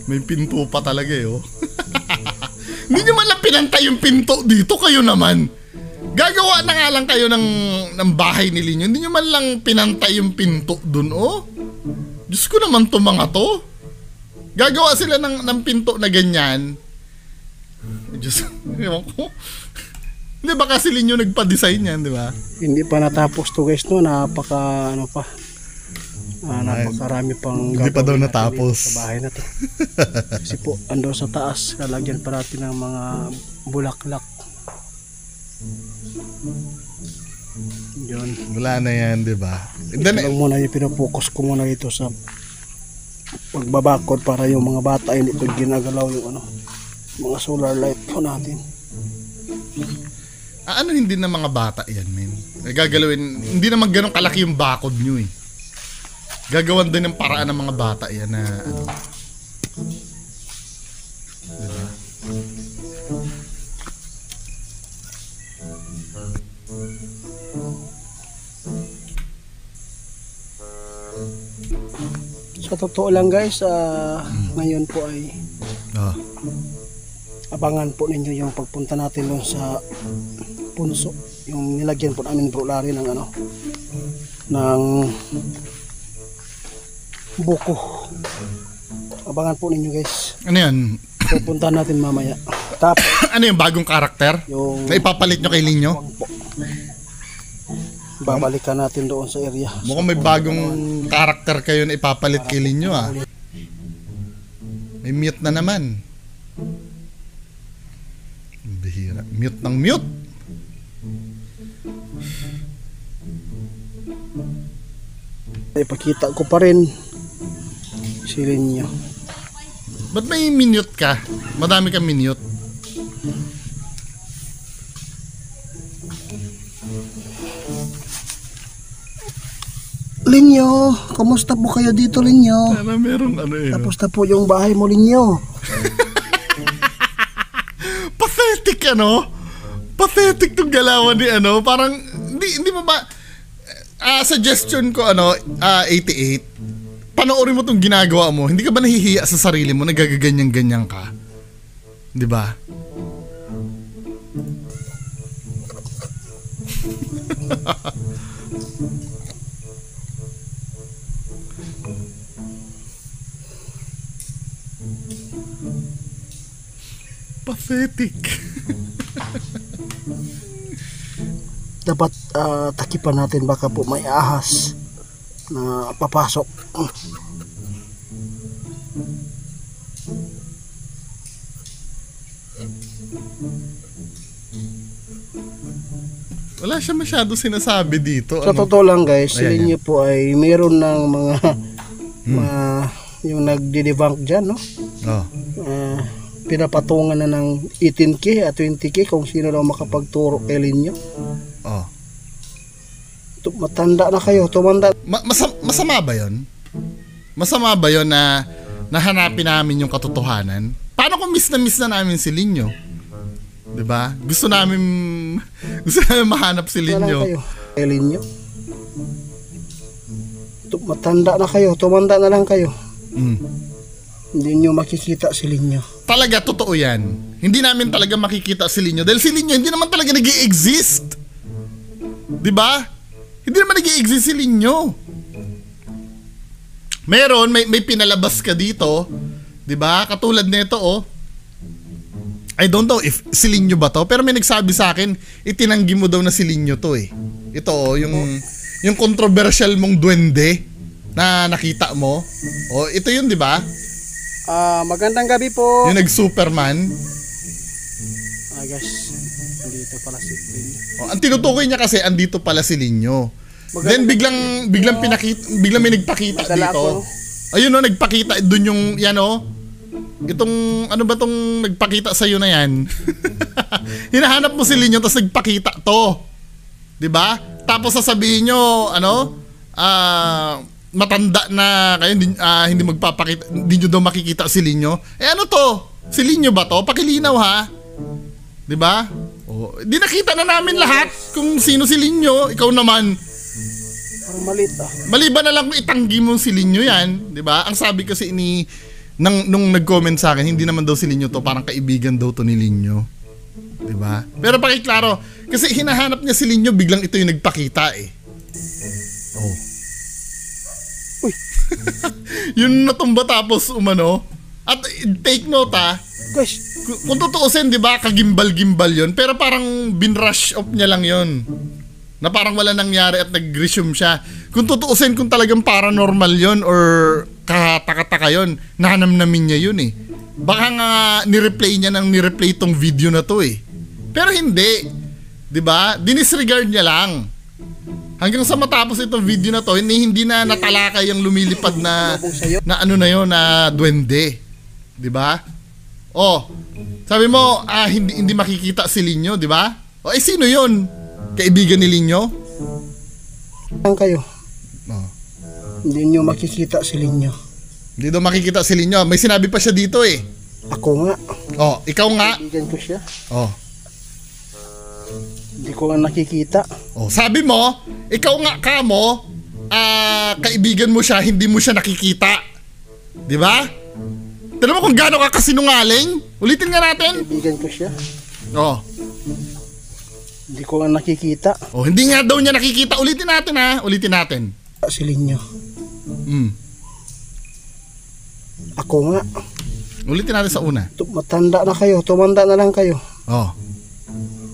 Speaker 3: May pinto pa talaga eh, oh. Hindi nyo man lang pinantay yung pinto dito, kayo naman. Gagawa na nga lang kayo ng bahay ni Linyo. Hindi nyo man lang pinantay yung pinto dun, oh. Diyos ko naman to mga to. Gagawa sila ng pinto na ganyan. Diyos, ewan ko. Hindi ba kasi Linyo nagpa-design yan, di ba?
Speaker 9: Hindi pa natapos to guys, no? Napakarami pang
Speaker 3: Hindi pa daw
Speaker 9: gagawin
Speaker 3: natapos.
Speaker 9: natin sa bahay na to. Kasi po ando sa taas, lalagyan pa natin ng mga bulaklak. Yun.
Speaker 3: Wala na yan, di ba?
Speaker 9: Ito lang muna yung pinapokus ko muna dito sa pagbabakod para yung mga bata hindi ito ginagalaw yung mga solar light po natin.
Speaker 3: Ano hindi na mga bata yan, men? Gagalawin, hindi naman ganun kalaki yung bakod nyo eh. Gagawan din ng paraan ng mga bata yan na ano. Diba?
Speaker 9: Sa totoo lang guys, ngayon po ay abangan po ninyo yung pagpunta natin doon sa punso, yung nilagyan po namin brulari ng ng buko. Abangan po ninyo guys.
Speaker 3: Ano yan?
Speaker 9: Pupunta natin mamaya. Tapos
Speaker 3: ano yung bagong karakter?
Speaker 9: Yung
Speaker 3: na ipapalit nyo kay Linyo?
Speaker 9: babalikan natin doon sa area.
Speaker 3: Mukhang may bagong karakter kayo na ipapalit kay Linyo ah. May mute na naman. Bihira. Mute ng mute.
Speaker 9: Ipakita ko pa rin si Linyo.
Speaker 3: Ba't may minute ka? Madami kang minute.
Speaker 9: Linyo, kamusta po kayo dito Linyo?
Speaker 3: Sana meron eh.
Speaker 9: Tapos na po yung bahay mo Linyo.
Speaker 3: Pathetic Pathetic tong galawan ni parang hindi mo ba suggestion ko 88. Panoorin mo tong ginagawa mo. Hindi ka ba nahihiya sa sarili mo, nagagaganyan-ganyan ka? 'Di ba? Pathetic.
Speaker 9: Dapat takipan natin, baka po may ahas na papasok.
Speaker 3: Wala siya masyado sinasabi dito.
Speaker 9: Sa totoo lang guys, si Linyo po ay meron ng mga yung nagdi-debunk dyan, no? Pinapatungan na ng 18K at 20K kung sino daw makapagturo kay Linyo. Matanda na kayo, tumanda.
Speaker 3: Masama ba yun? Masama ba yun na nahanapin namin yung katotohanan? Paano kung miss na namin si Linyo? Diba? Gusto namin mahanap si Linyo.
Speaker 9: Kay Linyo. Matanda na kayo, tumanda na lang kayo. Hindi nyo makikita si Linyo.
Speaker 3: Talaga, totoo yan. Hindi namin talaga makikita si Linyo. Dahil si Linyo hindi naman talaga nag-i-exist. Diba? Hindi naman nag-i-exist si Linyo. Meron, may pinalabas ka dito. Diba? Katulad nito, I don't know if si Linyo ba to, pero may nagsabi sa akin, itinanggi mo daw na si Linyo to eh. Ito yung controversial mong duwende na nakita mo. Ito yun, di ba?
Speaker 9: Magandang gabi po.
Speaker 3: Yung nag-Superman.
Speaker 9: Guys,
Speaker 4: Andito pala si Linyo.
Speaker 3: Oh, ang tinutukoy niya kasi andito pala si Linyo. Then biglang may nagpakita
Speaker 4: Madala
Speaker 3: dito.
Speaker 4: ako.
Speaker 3: Ayun no, nagpakita doon yung yan oh. Itong ano ba tong nagpakita sa na yan? Hinahanap mo si Linyo tapos nagpakita to. 'Di ba? Tapos sasabihin nyo ano? Matanda na kayo hindi magpapakita, hindi nyo daw makikita si Linyo. Ano to? Si Linyo ba to? Pakilinaw ha. 'Di ba? Oh, di nakita na namin lahat kung sino si Linyo. Ikaw naman.
Speaker 4: Parang malit
Speaker 3: Maliban na lang kung itanggi mo si Linyo yan, 'di ba? Ang sabi kasi nung nag-comment sa akin, hindi naman daw si Linyo to, parang kaibigan daw to ni Linyo. 'Di ba? Pero pakiklaro, kasi hinahanap niya si Linyo, biglang ito yung nagpakita eh. Oh.
Speaker 4: Uy.
Speaker 3: Yun natumba tapos umano. At take note
Speaker 4: guys,
Speaker 3: kung tutuusin, 'di ba, kagimbal-gimbal 'yon, pero parang binrush off niya lang 'yon. Na parang wala nangyari at nag-resume siya. Kung tutuusin kung talagang paranormal 'yon or kataka-taka 'yon, nanamnamin niya 'yun eh. Baka nga ni-replay tong video na to eh. Pero hindi. 'Di ba? Dinisregard niya lang. Hanggang sa matapos itong video na to, hindi na natalakay yung lumilipad na ano na 'yon, na duwende. 'Di ba? Oh, sabi mo, hindi makikita si Linyo, 'di ba? O sino 'yon? Kaibigan ni Linyo?
Speaker 4: Saan kayo?
Speaker 3: Oh.
Speaker 4: Hindi nyo makikita si Linyo.
Speaker 3: Hindi daw makikita si Linyo. May sinabi pa siya dito eh.
Speaker 4: Ako nga.
Speaker 3: Oh, ikaw nga.
Speaker 4: Kaibigan ko siya.
Speaker 3: Oh.
Speaker 4: Hindi ko nga nakikita.
Speaker 3: Oh, sabi mo, ikaw nga kamo, kaibigan mo siya, hindi mo siya nakikita. 'Di ba? Tignan mo kung gaano ka kasinungaling. Ulitin nga natin.
Speaker 4: Kaibigan ko siya.
Speaker 3: Oh.
Speaker 4: Hindi ko nga nakikita.
Speaker 3: Oh, hindi nga daw niya nakikita. Ulitin natin ha. Ulitin natin.
Speaker 4: Si Linyo. Ako nga.
Speaker 3: Ulitin natin sa una.
Speaker 4: Matanda na kayo. Tumanda na lang kayo.
Speaker 3: Oh.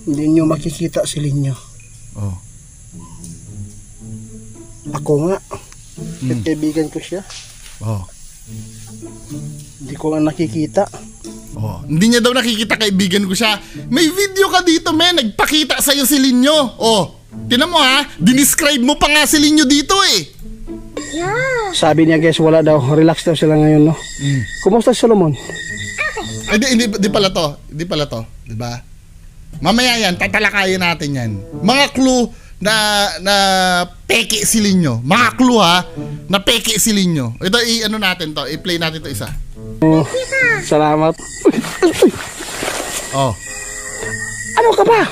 Speaker 4: Hindi nyo makikita si Linyo.
Speaker 3: Oh.
Speaker 4: Ako nga. Kaibigan ko siya.
Speaker 3: Oh.
Speaker 4: Hindi ko nga nakikita.
Speaker 3: Oh, hindi niya daw nakikita, kaibigan ko siya. May video ka dito, men. Nagpakita sa'yo si Linyo. Oh, tinan mo ha. Dinescribe mo pa nga si Linyo dito eh.
Speaker 4: Sabi niya guys, wala daw. Relax daw sila ngayon, no? Kumusta si Solomon?
Speaker 3: Ay, di pala to. Di pala to. Diba? Mamaya yan, tatalakayin natin yan. Mga clue na peke si Linyo. Mga clue ha, na peke si Linyo. Ito, ano natin to. I-play natin to isa.
Speaker 4: Oh, salamat.
Speaker 3: Oh.
Speaker 4: Ano ka ba?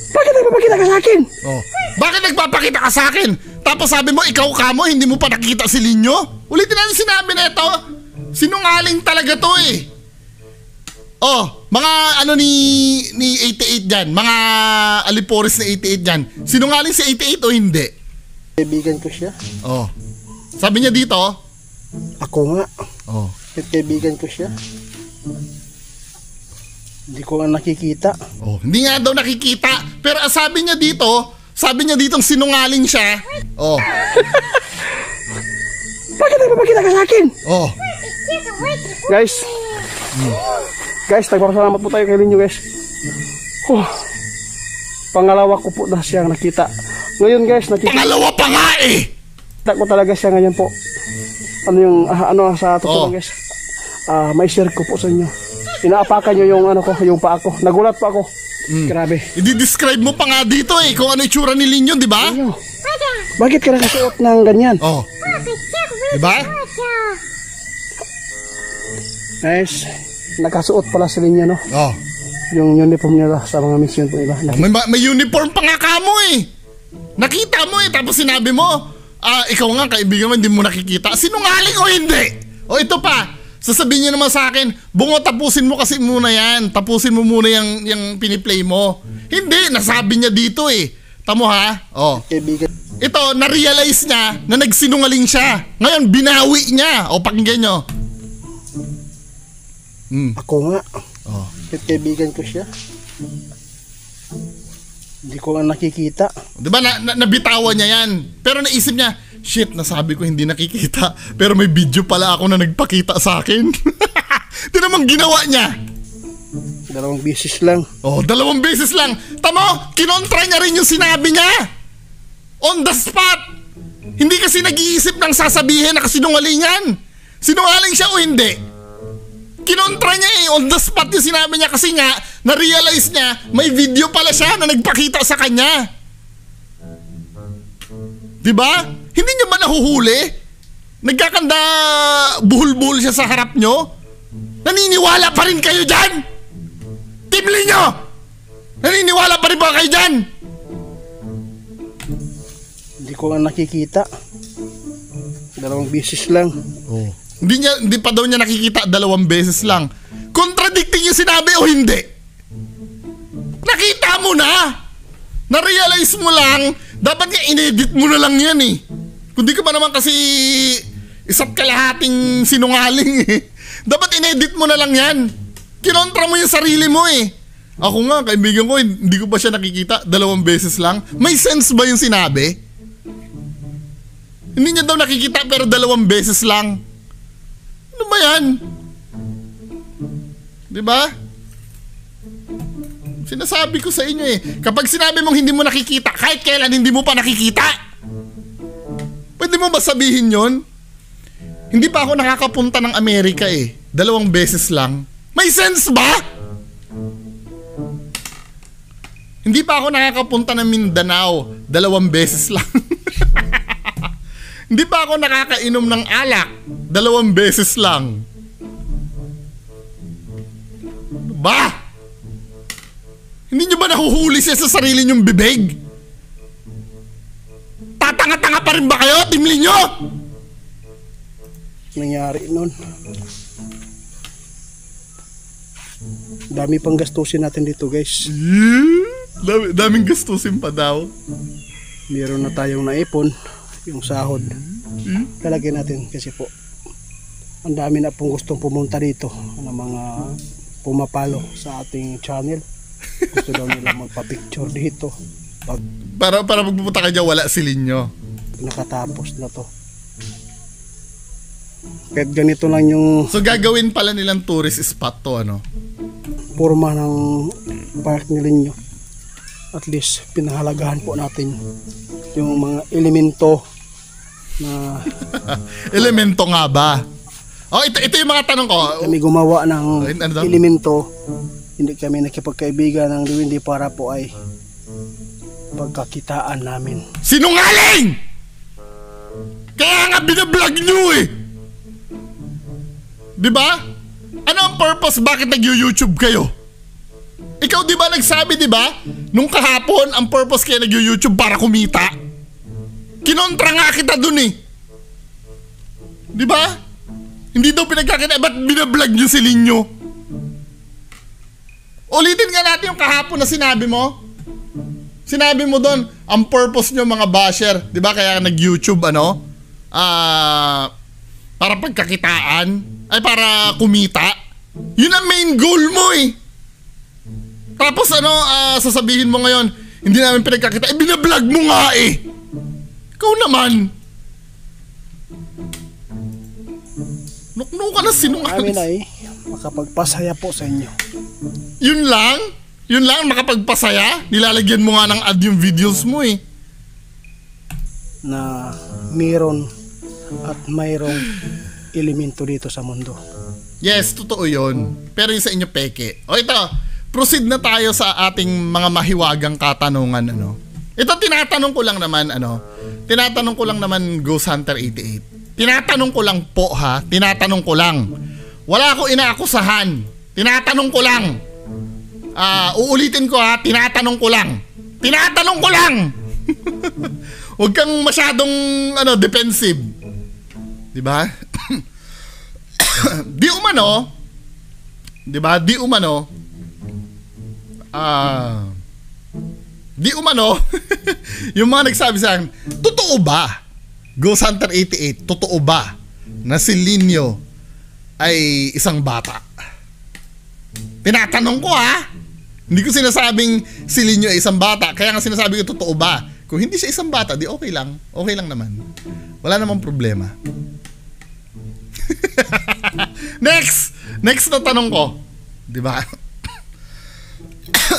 Speaker 4: Bakit nagpapakita ka sa akin?
Speaker 3: Oh. Bakit nagpapakita ka sa akin? Tapos sabi mo, ikaw ka mo, hindi mo pa nakikita si Linyo? Ulitin natin sinabi na ito. Sinungaling talaga to eh. Oh, mga ano ni 88 dyan, mga Alipores ni 88 dyan. Sinungaling si 88 o hindi?
Speaker 4: Kaibigan ko siya.
Speaker 3: Oh. Sabi niya dito,
Speaker 4: ako nga.
Speaker 3: Oh.
Speaker 4: Kaibigan ko siya. Hindi ko nga nakikita.
Speaker 3: Oh, hindi nga daw nakikita. Pero sabi niya dito sinungaling siya. Oh.
Speaker 4: Bakit nagpapakita ka sa akin?
Speaker 3: Oh.
Speaker 4: Guys. Guys, nagpapasalamat po tayo kay Linyo, guys. Pangalawa ko po na siyang nakita. Ngayon, guys, nakita.
Speaker 3: Pangalawa pa nga eh.
Speaker 4: Nakita ko talaga siya ngayon po. Ano yung sa totoo, guys. May share ko po sa inyo. Inaapakan nyo yung yung paa ko. Nagulat pa ako. Grabe.
Speaker 3: I-describe mo pa nga dito eh kung ano itsura ni Linyo, di ba?
Speaker 4: Bakit ka nakasuot ng ganyan?
Speaker 3: Oh. Di ba?
Speaker 4: Guys, nakasuot pala si Linyo, no?
Speaker 3: Oh.
Speaker 4: Yung uniform nila sa mga mission po nila.
Speaker 3: May uniform pa nga ka mo eh. Nakita mo eh, tapos sinabi mo, ikaw nga kaibigan mo, hindi mo nakikita. Sinungaling o hindi? O ito pa, sasabihin niyo naman sa akin, bungo, tapusin mo kasi muna yan. Tapusin mo muna yung piniplay mo. Hindi, nasabi niya dito eh. Tamo ha? Oh. Ito, na-realize niya na nagsinungaling siya. Ngayon, binawi niya. O, pakinggan nyo.
Speaker 4: Ako nga.
Speaker 3: Oh.
Speaker 4: Kaibigan ko siya. Hindi ko nga nakikita.
Speaker 3: Diba, nabitawan niya yan. Pero naisip niya, shit, nasabi ko hindi nakikita. Pero may video pala ako na nagpakita sa akin. Ito namang ginawa niya.
Speaker 9: 2 beses lang.
Speaker 3: Oh, 2 beses lang. Tamo, kinontra niya rin yung sinabi niya. On the spot. Hindi kasi nag-iisip ng sasabihin na kasinungalingan. Sinungaling siya o hindi? Kinontra niya on the spot yung sinabi niya kasi nga, na-realize niya, may video pala siya na nagpakita sa kanya. Diba? Hindi niyo ba nahuhuli? Nagkakanda buhol-buhol siya sa harap nyo? Naniniwala pa rin kayo dyan? Team Linyo! Naniniwala pa rin ba kayo dyan?
Speaker 9: Hindi ko nga nakikita. 2 beses lang.
Speaker 3: Oh. Hindi pa daw niya nakikita 2 beses lang. Contradicting yung sinabi o hindi? Nakita mo na! Na-realize mo lang, dapat nga inedit mo na lang yan eh. Kundi ka ba naman kasi isa't kalahating sinungaling eh. Dapat inedit mo na lang yan. Kinontra mo yung sarili mo eh. Ako nga, kaibigan ko, hindi ko pa siya nakikita 2 beses lang. May sense ba yung sinabi? Hindi niya daw nakikita pero 2 beses lang. Ano ba yan? Diba? Sinasabi ko sa inyo eh. Kapag sinabi mong hindi mo nakikita, kahit kailan hindi mo pa nakikita. Pwede mo ba sabihin yon? Hindi pa ako nakakapunta ng Amerika eh. 2 beses lang. May sense ba? Hindi pa ako nakakapunta ng Mindanao. 2 beses lang. Hindi pa ako nakakainom ng alak. 2 beses lang. Ba? Hindi nyo ba nahuhuli siya sa sarili nyong bibig? Tatanga-tanga pa rin ba kayo, Team Linyo?
Speaker 9: Nangyari nun. Dami pang gastusin natin dito, guys.
Speaker 3: Daming gastusin pa daw.
Speaker 9: Meron na tayong naipon, yung sahod. Lalagyan natin kasi po ang dami na pong gustong pumunta dito ng mga pumapalo sa ating channel. Gusto daw nila magpa-picture dito.
Speaker 3: Para magpupunta ka dyan, wala si Linyo.
Speaker 9: Nakatapos na to. Kahit ganito lang yung...
Speaker 3: So gagawin pala nilang tourist spot to, ano?
Speaker 9: Porma ng park ni Linyo. At least pinahalagahan po natin yung mga elemento na...
Speaker 3: Elemento nga ba? Oh, ito yung mga tanong ko.
Speaker 9: Kami gumawa ng
Speaker 3: ano
Speaker 9: elemento. Hindi kami nakipagkaibigan ng Duwindi para po ay pagkakitaan namin.
Speaker 3: Sinungaling! Kaya nga binablog nyo eh! Diba? Ano ang purpose bakit nag-YouTube kayo? Ikaw diba nagsabi diba? Nung kahapon, ang purpose kaya nag-YouTube para kumita? Kinontra nga kita dun eh. Diba? Hindi daw pinagkakita, ba't binablog nyo si Linyo? Ulitin nga natin yung kahapon na sinabi mo. Sinabi mo doon, ang purpose nyo mga basher, di ba kaya nag-YouTube ano? Para pagkakitaan, ay para kumita. Yun ang main goal mo eh. Tapos ano, sasabihin mo ngayon, hindi namin pinagkakita, binablog mo nga eh. Ikaw naman. Nukno ka na sinungaling.
Speaker 9: Amin ay makapagpasaya po sa inyo.
Speaker 3: Yun lang? Yun lang makapagpasaya? Nilalagyan mo nga ng ad yung videos mo eh.
Speaker 9: Na mayroon at mayroong elemento dito sa mundo.
Speaker 3: Yes, totoo yun. Pero yung sa inyo peke. O ito, proceed na tayo sa ating mga mahiwagang katanungan ano. Ito tinatanong ko lang naman ano. Tinatanong ko lang naman Ghost Hunter 88. Tinatanong ko lang po ha. Tinatanong ko lang. Wala ko inaakusahan. Tinatanong ko lang. Uulitin ko ha. Tinatanong ko lang. Tinatanong ko lang. Huwag kang masyadong defensive. 'Di ba? Di umano. 'Di ba? Di umano. Di umano. Yung mga nagsabi sa akin, totoo ba? Ghost Hunter 88, totoo ba na si Linyo ay isang bata? Tinatanong ko ha. Hindi ko sinasabing si Linyo ay isang bata. Kaya nga sinasabi ko totoo ba. Kung hindi siya isang bata, di okay lang. Okay lang naman. Wala namang problema. Next na tanong ko. Di ba?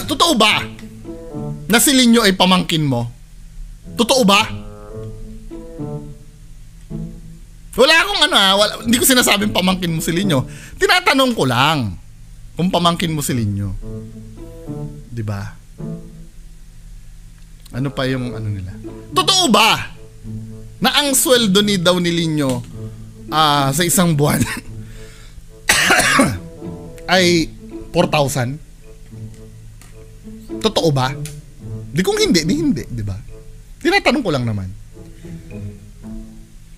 Speaker 3: Totoo ba na si Linyo ay pamangkin mo? Totoo ba? Wala akong hindi ko sinasabing pamangkin mo si Linyo. Tinatanong ko lang kung pamangkin mo si Linyo. 'Di ba? Ano pa yung ano nila? Totoo ba na ang sweldo ni Linyo sa isang buwan ay 4,000? Totoo ba? Di kung hindi, di ba? Tinatanong ko lang naman.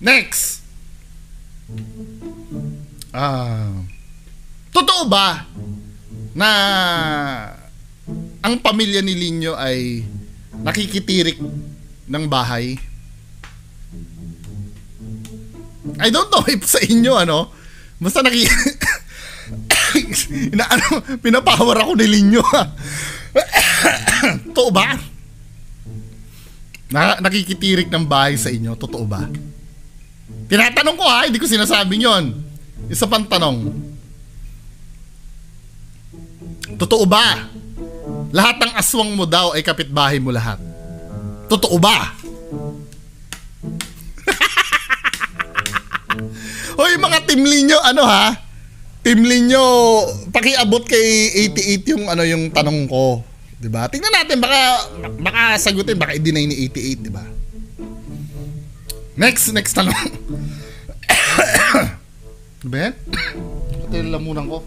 Speaker 3: Next. Totoo ba na ang pamilya ni Linyo ay nakikitirik ng bahay? I don't know if sa inyo basta pinapower ako ni Linyo. Totoo ba? Nakikitirik ng bahay sa inyo? Totoo ba? Tinatanong ko hindi ko sinasabing yon. Isa pang tanong. Totoo ba? Lahat ng aswang mo daw ay kapitbahay mo lahat. Totoo ba? Hoy mga Team Linyo, Team Linyo, pakiabot kay 88 yung tanong ko, 'di ba? Tingnan natin baka sagutin, baka i-deny ni 88, 'di ba? Next tanong. Ben? Ito yung lamunan ko.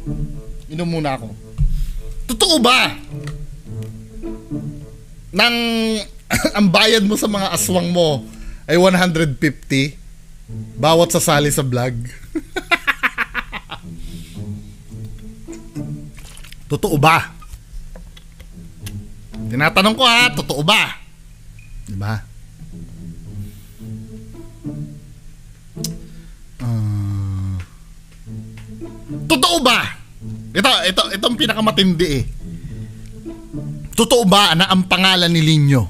Speaker 3: Inom muna ako. Totoo ba nang ang bayad mo sa mga aswang mo ay 150 bawat sasali sa vlog? Totoo ba? Tinatanong ko totoo ba? Diba? Totoo ba? Itong pinakamatindi Totoo ba na ang pangalan ni Linyo?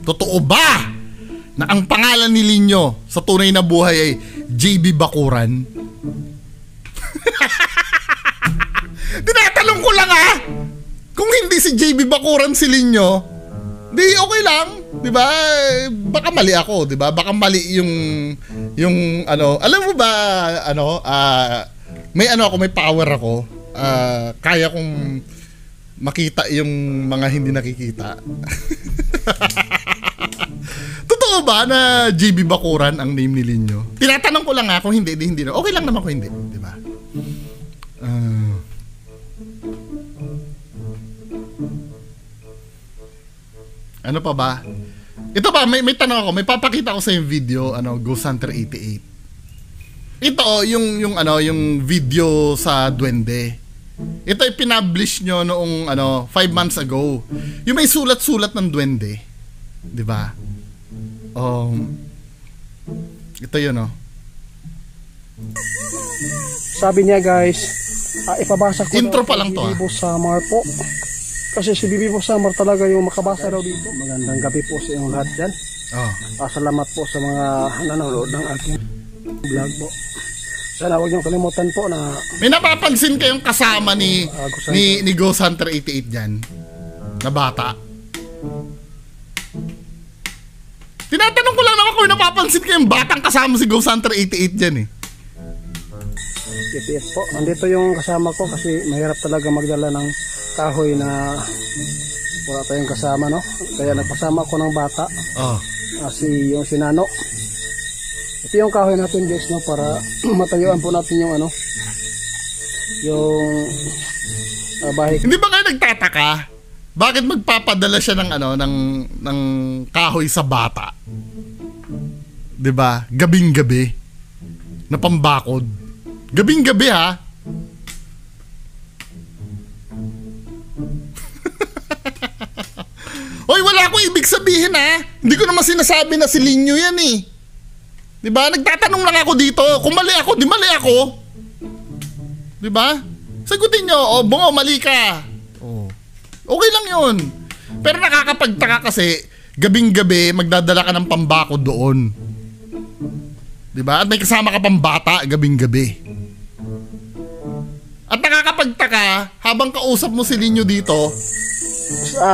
Speaker 3: Totoo ba na ang pangalan ni Linyo sa tunay na buhay ay JB Bakuran? Tinatanong ko lang kung hindi si JB Bakuran si Linyo, di okay lang, 'di ba? Baka mali ako, 'di ba? Baka mali yung alam mo ba may may power ako. Kaya kong makita yung mga hindi nakikita. Totoo ba na JB Bakuran ang name ni Linyo? Tinatanong ko lang kung hindi, hindi. Okay lang naman kung hindi, 'di ba? Ano pa ba? Ito pa, may tanong ako, may papakita ko sa yung video, Ghost Hunter 88. Ito yung video sa Duwende. Ito ay pinublish nyo noong 5 months ago. Yung may sulat-sulat ng Duwende, 'di ba? Ito yun
Speaker 4: Sabi niya guys, ipabasa ko
Speaker 3: intro pa lang to
Speaker 4: Bibo Summer po. Kasi si Bibo Summer talaga yung makabasa daw dito. Magandang gabi po sa inyong lahat dyan. Salamat po sa mga nanonood ng aking vlog po. Sana huwag niyong kalimutan po na
Speaker 3: may napapansin kayong kasama ni Ghost Hunter 88 dyan na bata. Tinatanong ko lang naman kung napapansin kayong batang kasama si Ghost Hunter 88 dyan
Speaker 4: GPS po. Nandito yung kasama ko kasi mahirap talaga magdala ng kahoy na wala tayong kasama, no? Kaya nagpasama ko ng bata. Yung si Nano. Ito yung kahoy natin guys, no? Para matayuan po natin yung bahay.
Speaker 3: Hindi ba kayo nagtataka? Bakit magpapadala siya ng kahoy sa bata? 'Di ba? Gabing-gabi na pambakod. Gabing-gabi Hoy, wala akong ibig sabihin Hindi ko naman sinasabi na si Linyo yan Diba? Nagtatanong lang ako dito. Kung mali ako, di mali ako. Diba? Sagutin nyo, bungo, mali ka. Okay lang yun. Pero nakakapagtaka kasi, gabing-gabi, magdadala ka ng pambako doon. Diba? At may kasama ka pang bata, gabing-gabi. At nakakapagtaka, habang kausap mo si Linyo dito,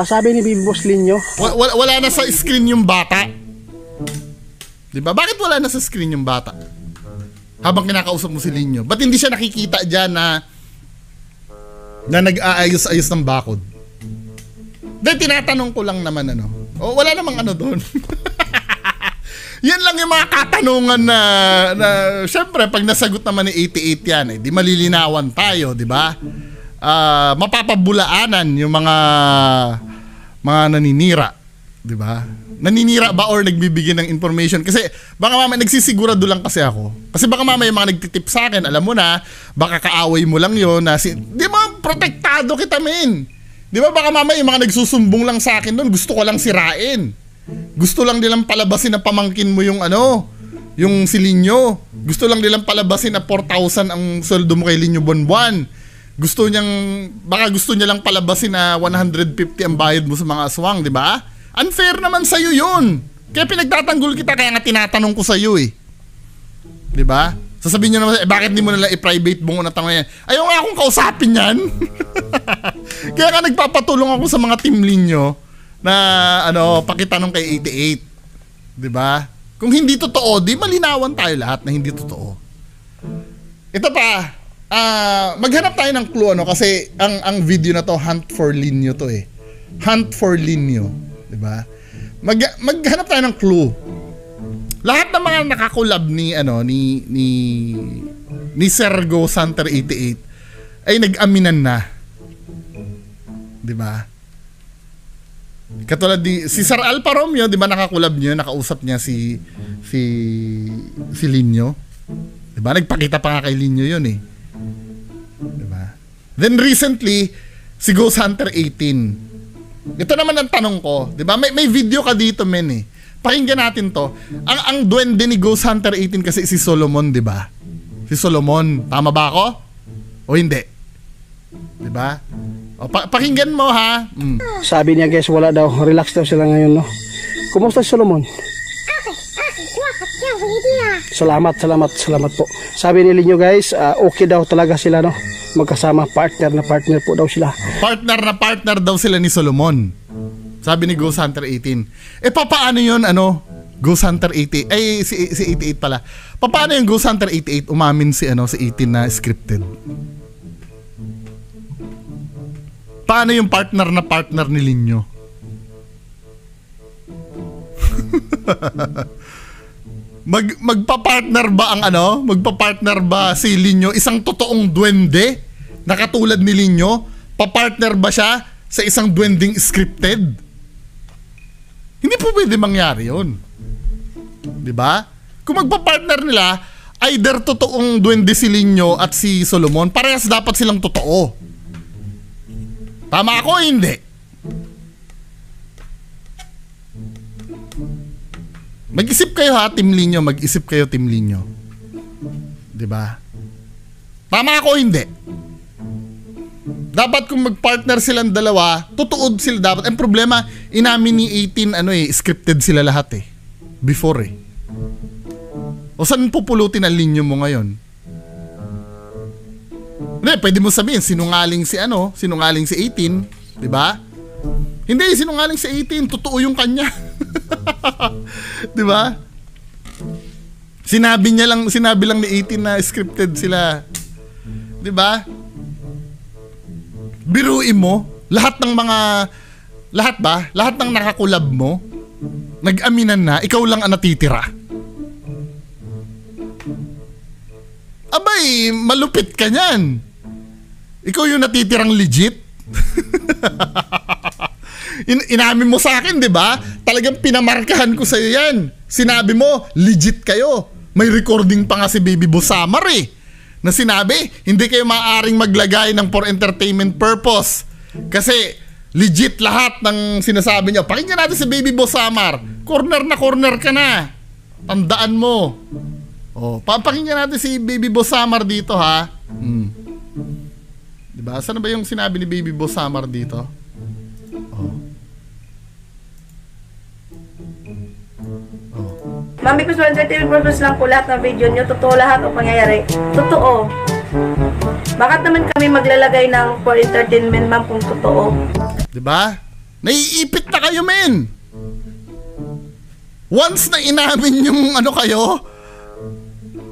Speaker 9: sabi ni Baby Boss Linyo,
Speaker 3: wala na sa screen yung bata. Diba? Bakit wala na sa screen yung bata? Habang kinakausap mo si Linyo. Ba't hindi siya nakikita dyan na nag-aayos-ayos ng bakod? Dahil tinatanong ko lang naman ano. O wala namang ano doon. Yan lang yung mga katanungan na syempre pag nasagot naman ni 88 yan di malilinawan tayo, di ba? Mapapabulaanan yung mga naninira, di ba? Naninira ba or nagbibigay ng information? Kasi baka mamaya nagsisigurado lang kasi ako. Kasi baka mamaya yung mga nagtitip sa akin, alam mo na, baka kaaway mo lang yun na di ba, protektado kita, men. Di ba baka mamaya yung mga nagsusumbong lang sa akin doon, gusto ko lang sirain. Gusto lang nilang palabasin na pamangkin mo yung yung si Linyo. Gusto lang nilang palabasin na 4,000 ang sweldo mo kay Linyo buwan-buwan. Baka gusto niya lang palabasin na 150 ang bayad mo sa mga aswang, di ba? Unfair naman sa'yo yun. Kaya pinagtatanggol kita, kaya nga tinatanong ko sa'yo eh. Di ba? Sasabihin niyo naman, bakit di mo nalang i-private bungo na tanong yan? Ayaw nga akong kausapin yan. Kaya ka nagpapatulong ako sa mga team Linyo na pakitanong kay 88. 'Di ba? Kung hindi totoo, di malinawan tayo lahat na hindi totoo. Ito pa, maghanap tayo ng clue kasi ang video na to Hunt for Linyo to eh. Hunt for Linyo, 'di ba? Maghanap tayo ng clue. Lahat ng mga nakakolab ni Sergo Santer 88 ay nag-aminan na. 'Di ba? Katulad si Sir Alfa Romeo, di ba nakakulab niyo, nakausap niya si Linyo. Di ba? Nagpakita pa nga kay Linyo yun eh. Di ba? Then recently, si Ghost Hunter 18. Ito naman ang tanong ko, di ba? May video ka dito, men eh. Pakinggan natin to. Ang duwende ni Ghost Hunter 18 kasi si Solomon, di ba? Si Solomon. Tama ba ako? O hindi? Di ba? O, pakinggan mo ha.
Speaker 9: Sabi niya guys, wala daw. Relax daw sila ngayon, no? Kumusta si Solomon? Salamat po. Sabi ni Linyo guys, okay daw talaga sila, no? Magkasama, partner po daw sila. Partner daw sila ni Solomon. Sabi ni Ghost Hunter 18. Paano yun, Ghost Hunter 88, si 88 pala. Paano yung Ghost Hunter 88 umamin si 18 na scripted? Paano yung partner ni Linyo? Magpa-partner ba magpa-partner ba si Linyo, isang totoong duwende na katulad ni Linyo? Pa-partner ba siya sa isang duwending scripted? Hindi po pwede mangyari yun. 'Di ba? Kung magpa-partner nila, either totoong duwende si Linyo at si Solomon, parehas dapat silang totoo. Tama ako, hindi. Mag-isip kayo ha, Team Linyo. Mag-isip kayo, Team Linyo. 'Di ba? Tama ako, hindi. Dapat kung mag-partner silang dalawa, tutuod sila dapat. Ang problema, inamin ni 18, scripted sila lahat eh. Before eh. O saan pupulutin ang Linyo mo ngayon? Hindi, pwede mo sabihin, sinungaling si 18, di ba? Hindi, sinungaling si 18, totoo yung kanya. Di ba? Sinabi lang ni 18 na scripted sila. Di ba? Biruin mo, lahat ng nakakulab mo, nag-aminan na, ikaw lang ang natitira. Abay, malupit ka niyan. Ikaw yung natitirang legit. Inamin mo sa akin, di ba? Talagang pinamarkahan ko sa'yo yan. Sinabi mo, legit kayo. May recording pa nga si Baby Boss Samar eh. Na sinabi, hindi kayo maaaring maglagay ng for entertainment purpose. Kasi legit lahat ng sinasabi niyo. Pakinggan natin si Baby Boss Samar. Corner ka na. Tandaan mo. Papakinggan natin si Baby Boss Samar dito ha. Diba? Saan ba yung sinabi ni Baby Boss Samar dito?
Speaker 6: Mami, for entertainment purpose lang po lahat ng video nyo. Totoo lahat o pangyayari. Totoo. Bakit naman kami maglalagay ng for entertainment, ma'am, kung totoo?
Speaker 3: Diba? Naiipit na kayo, men. Once na inamin yung ano kayo,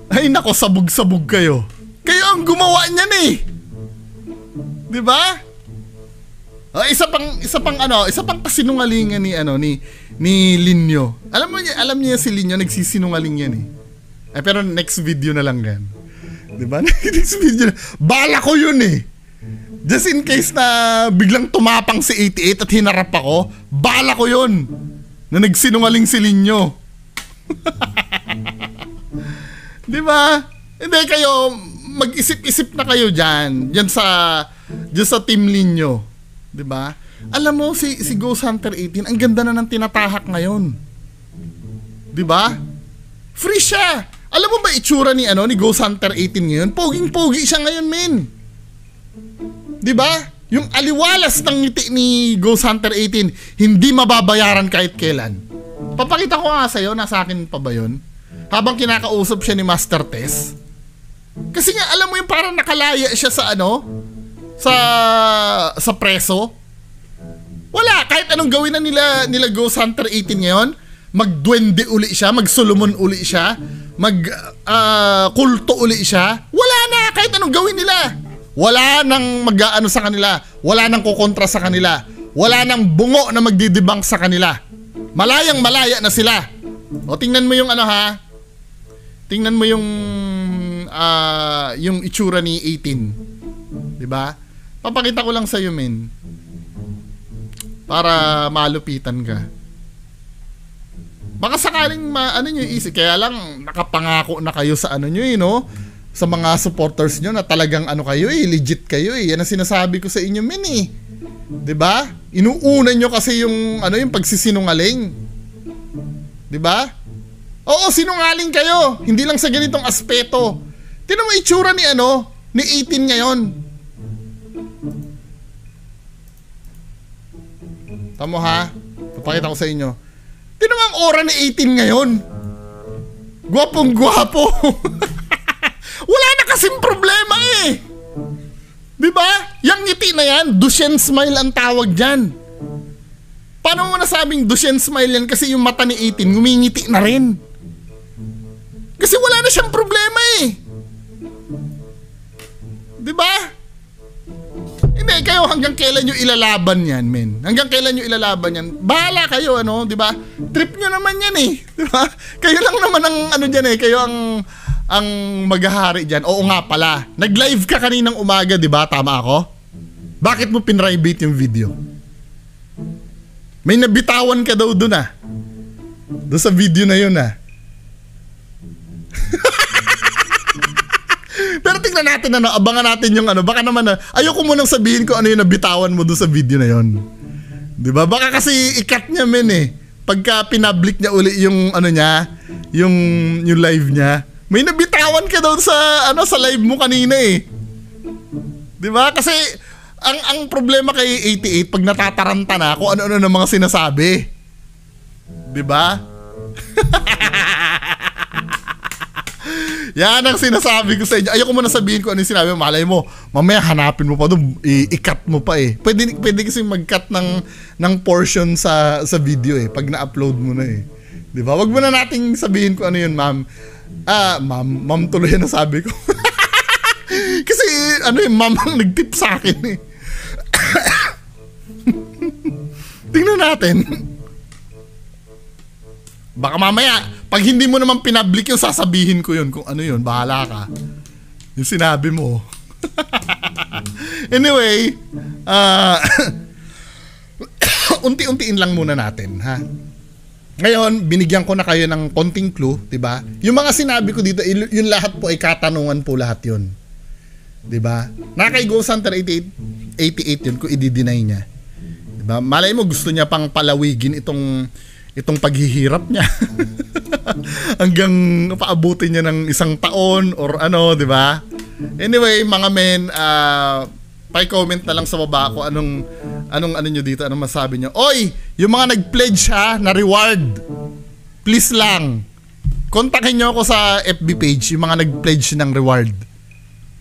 Speaker 3: ay nako, sabog-sabog kayo. Kayo ang gumawa niyan eh. 'Di ba? Isa pang kasinungalingan ni Linyo. Alam niyo si Linyo nagsisinungaling yan eh. Pero next video na lang yan. 'Di ba? Next video. Bala ko 'yun eh. Just in case na biglang tumapang si 88 at hinarap ako, bala ko 'yun. Na nagsinungaling si Linyo. 'Di ba? Hindi kayo mag-isip-isip na kayo diyan sa Team Linyo, 'di ba? Alam mo si Ghost Hunter 18, ang ganda na ng tinatahak ngayon. 'Di ba? Free siya. Alam mo ba itsura ni Ghost Hunter 18 ngayon? Poging-pogi siya ngayon, men. 'Di ba? Yung aliwalas ng ngiti ni Ghost Hunter 18, hindi mababayaran kahit kailan. Papakita ko nga sa'yo, nasa akin pa ba yun? Habang kinakausap siya ni Master Tess. Kasi nga, alam mo yung parang nakalaya siya sa sa preso. Wala, kahit anong gawin na nila Ghost Hunter 18 ngayon, magduwende uli siya, mag-Solomon uli siya, kulto uli siya. Wala na, kahit anong gawin nila. Wala nang mag-aano sa kanila. Wala nang kukontra sa kanila. Wala nang bungo na magdidibang sa kanila. Malayang malaya na sila. O tingnan mo yung tingnan mo yung itsura ni 18. 'Di ba? Papakita ko lang sa iyo, men. Para malupitan ka. Baka sakaling niyo isip, kaya lang nakapangako na kayo sa niyo no? Sa mga supporters nyo na talagang kayo legit kayo Yan ang sinasabi ko sa inyo, men eh. 'Di ba? Inuuna nyo kasi yung yung pagsisinungaling. 'Di ba? Oo, sinungaling kayo. Hindi lang sa ganitong aspeto. Tingnan mo itsura ni 18 ngayon. Tamo ha? Papakita ko sa inyo. Tingnan mo ang aura ni 18 ngayon. Gwapong-gwapo. Wala na kasing problema eh. 'Di ba? Yang ngiti na yan, Duchenne smile ang tawag diyan. Paano mo nasabing Duchenne smile yan? Kasi yung mata ni 18 ngumingiti na rin. Kasi wala na siyang problema eh. 'Di ba? Hindi kayo hanggang kailan nyo ilalaban yan, men? Hanggang kailan nyo ilalaban yan? Bahala kayo, 'di ba? Trip nyo naman yan eh. 'Di ba? Kayo lang naman ang diyan eh, kayo ang maghahari dyan. Oo nga pala, nag-live ka kaninang umaga, di ba? Tama ako? Bakit mo pinribate yung video? May nabitawan ka daw dun doon sa video na yun Pero tingnan natin abangan natin yung baka naman ayoko munang sabihin ko yung nabitawan mo doon sa video na yun. Di ba? Baka kasi ikat niya, men eh. Pagka pinablik niya uli yung niya, yung live niya. May nabitawan ka daw sa sa live mo kanina eh. 'Di ba? Kasi ang problema kay 88 pag natataranta na kung ano-ano ng mga sinasabi. 'Di ba? Yan ang sinasabi ko sa inyo. Ayoko muna sabihin ko ano yung sinabi mo. Malay mo, mamaya hanapin mo pa doon, i-cut mo pa eh. Pwede kasi mag-cut ng portion sa video eh pag na-upload mo na eh. 'Di ba? Wag mo na nating sabihin ko ano yun, ma'am. Ma'am tuloy na sabi ko. Kasi ma'am ang nag-tip sa akin eh. Tingnan natin. Baka mamaya pag hindi mo naman pinablik yung sasabihin ko yun. Kung ano yun, bahala ka. Yung sinabi mo. Anyway, unti-untiin lang muna natin, ha? Ngayon, binigyan ko na kayo ng konting clue, 'di ba? Yung mga sinabi ko dito, yung lahat po ay katanungan po lahat 'yon. 'Di ba? Na kay Ghost Hunter 88 'yun kung i-deny niya. 'Di ba? Malay mo gusto niya pang palawigin itong paghihirap niya. Hanggang paabutin niya ng 1 taon or 'di ba? Anyway, mga men, pa-comment na lang sa baba ko anong nyo dito, anong masabi nyo. Oy, yung mga nag-pledge na reward, please lang, kontakin nyo ako sa FB page, yung mga nag-pledge ng reward,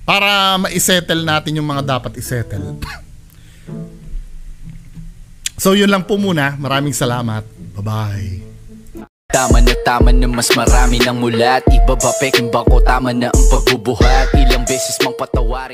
Speaker 3: para ma-settle natin yung mga dapat i-settle. So yun lang po muna. Maraming salamat. Bye-bye.
Speaker 8: Tama na mas marami ng mulat. Iba ba peking bako? Tama na ang pagbubuhat. Ilang beses mang patawarin.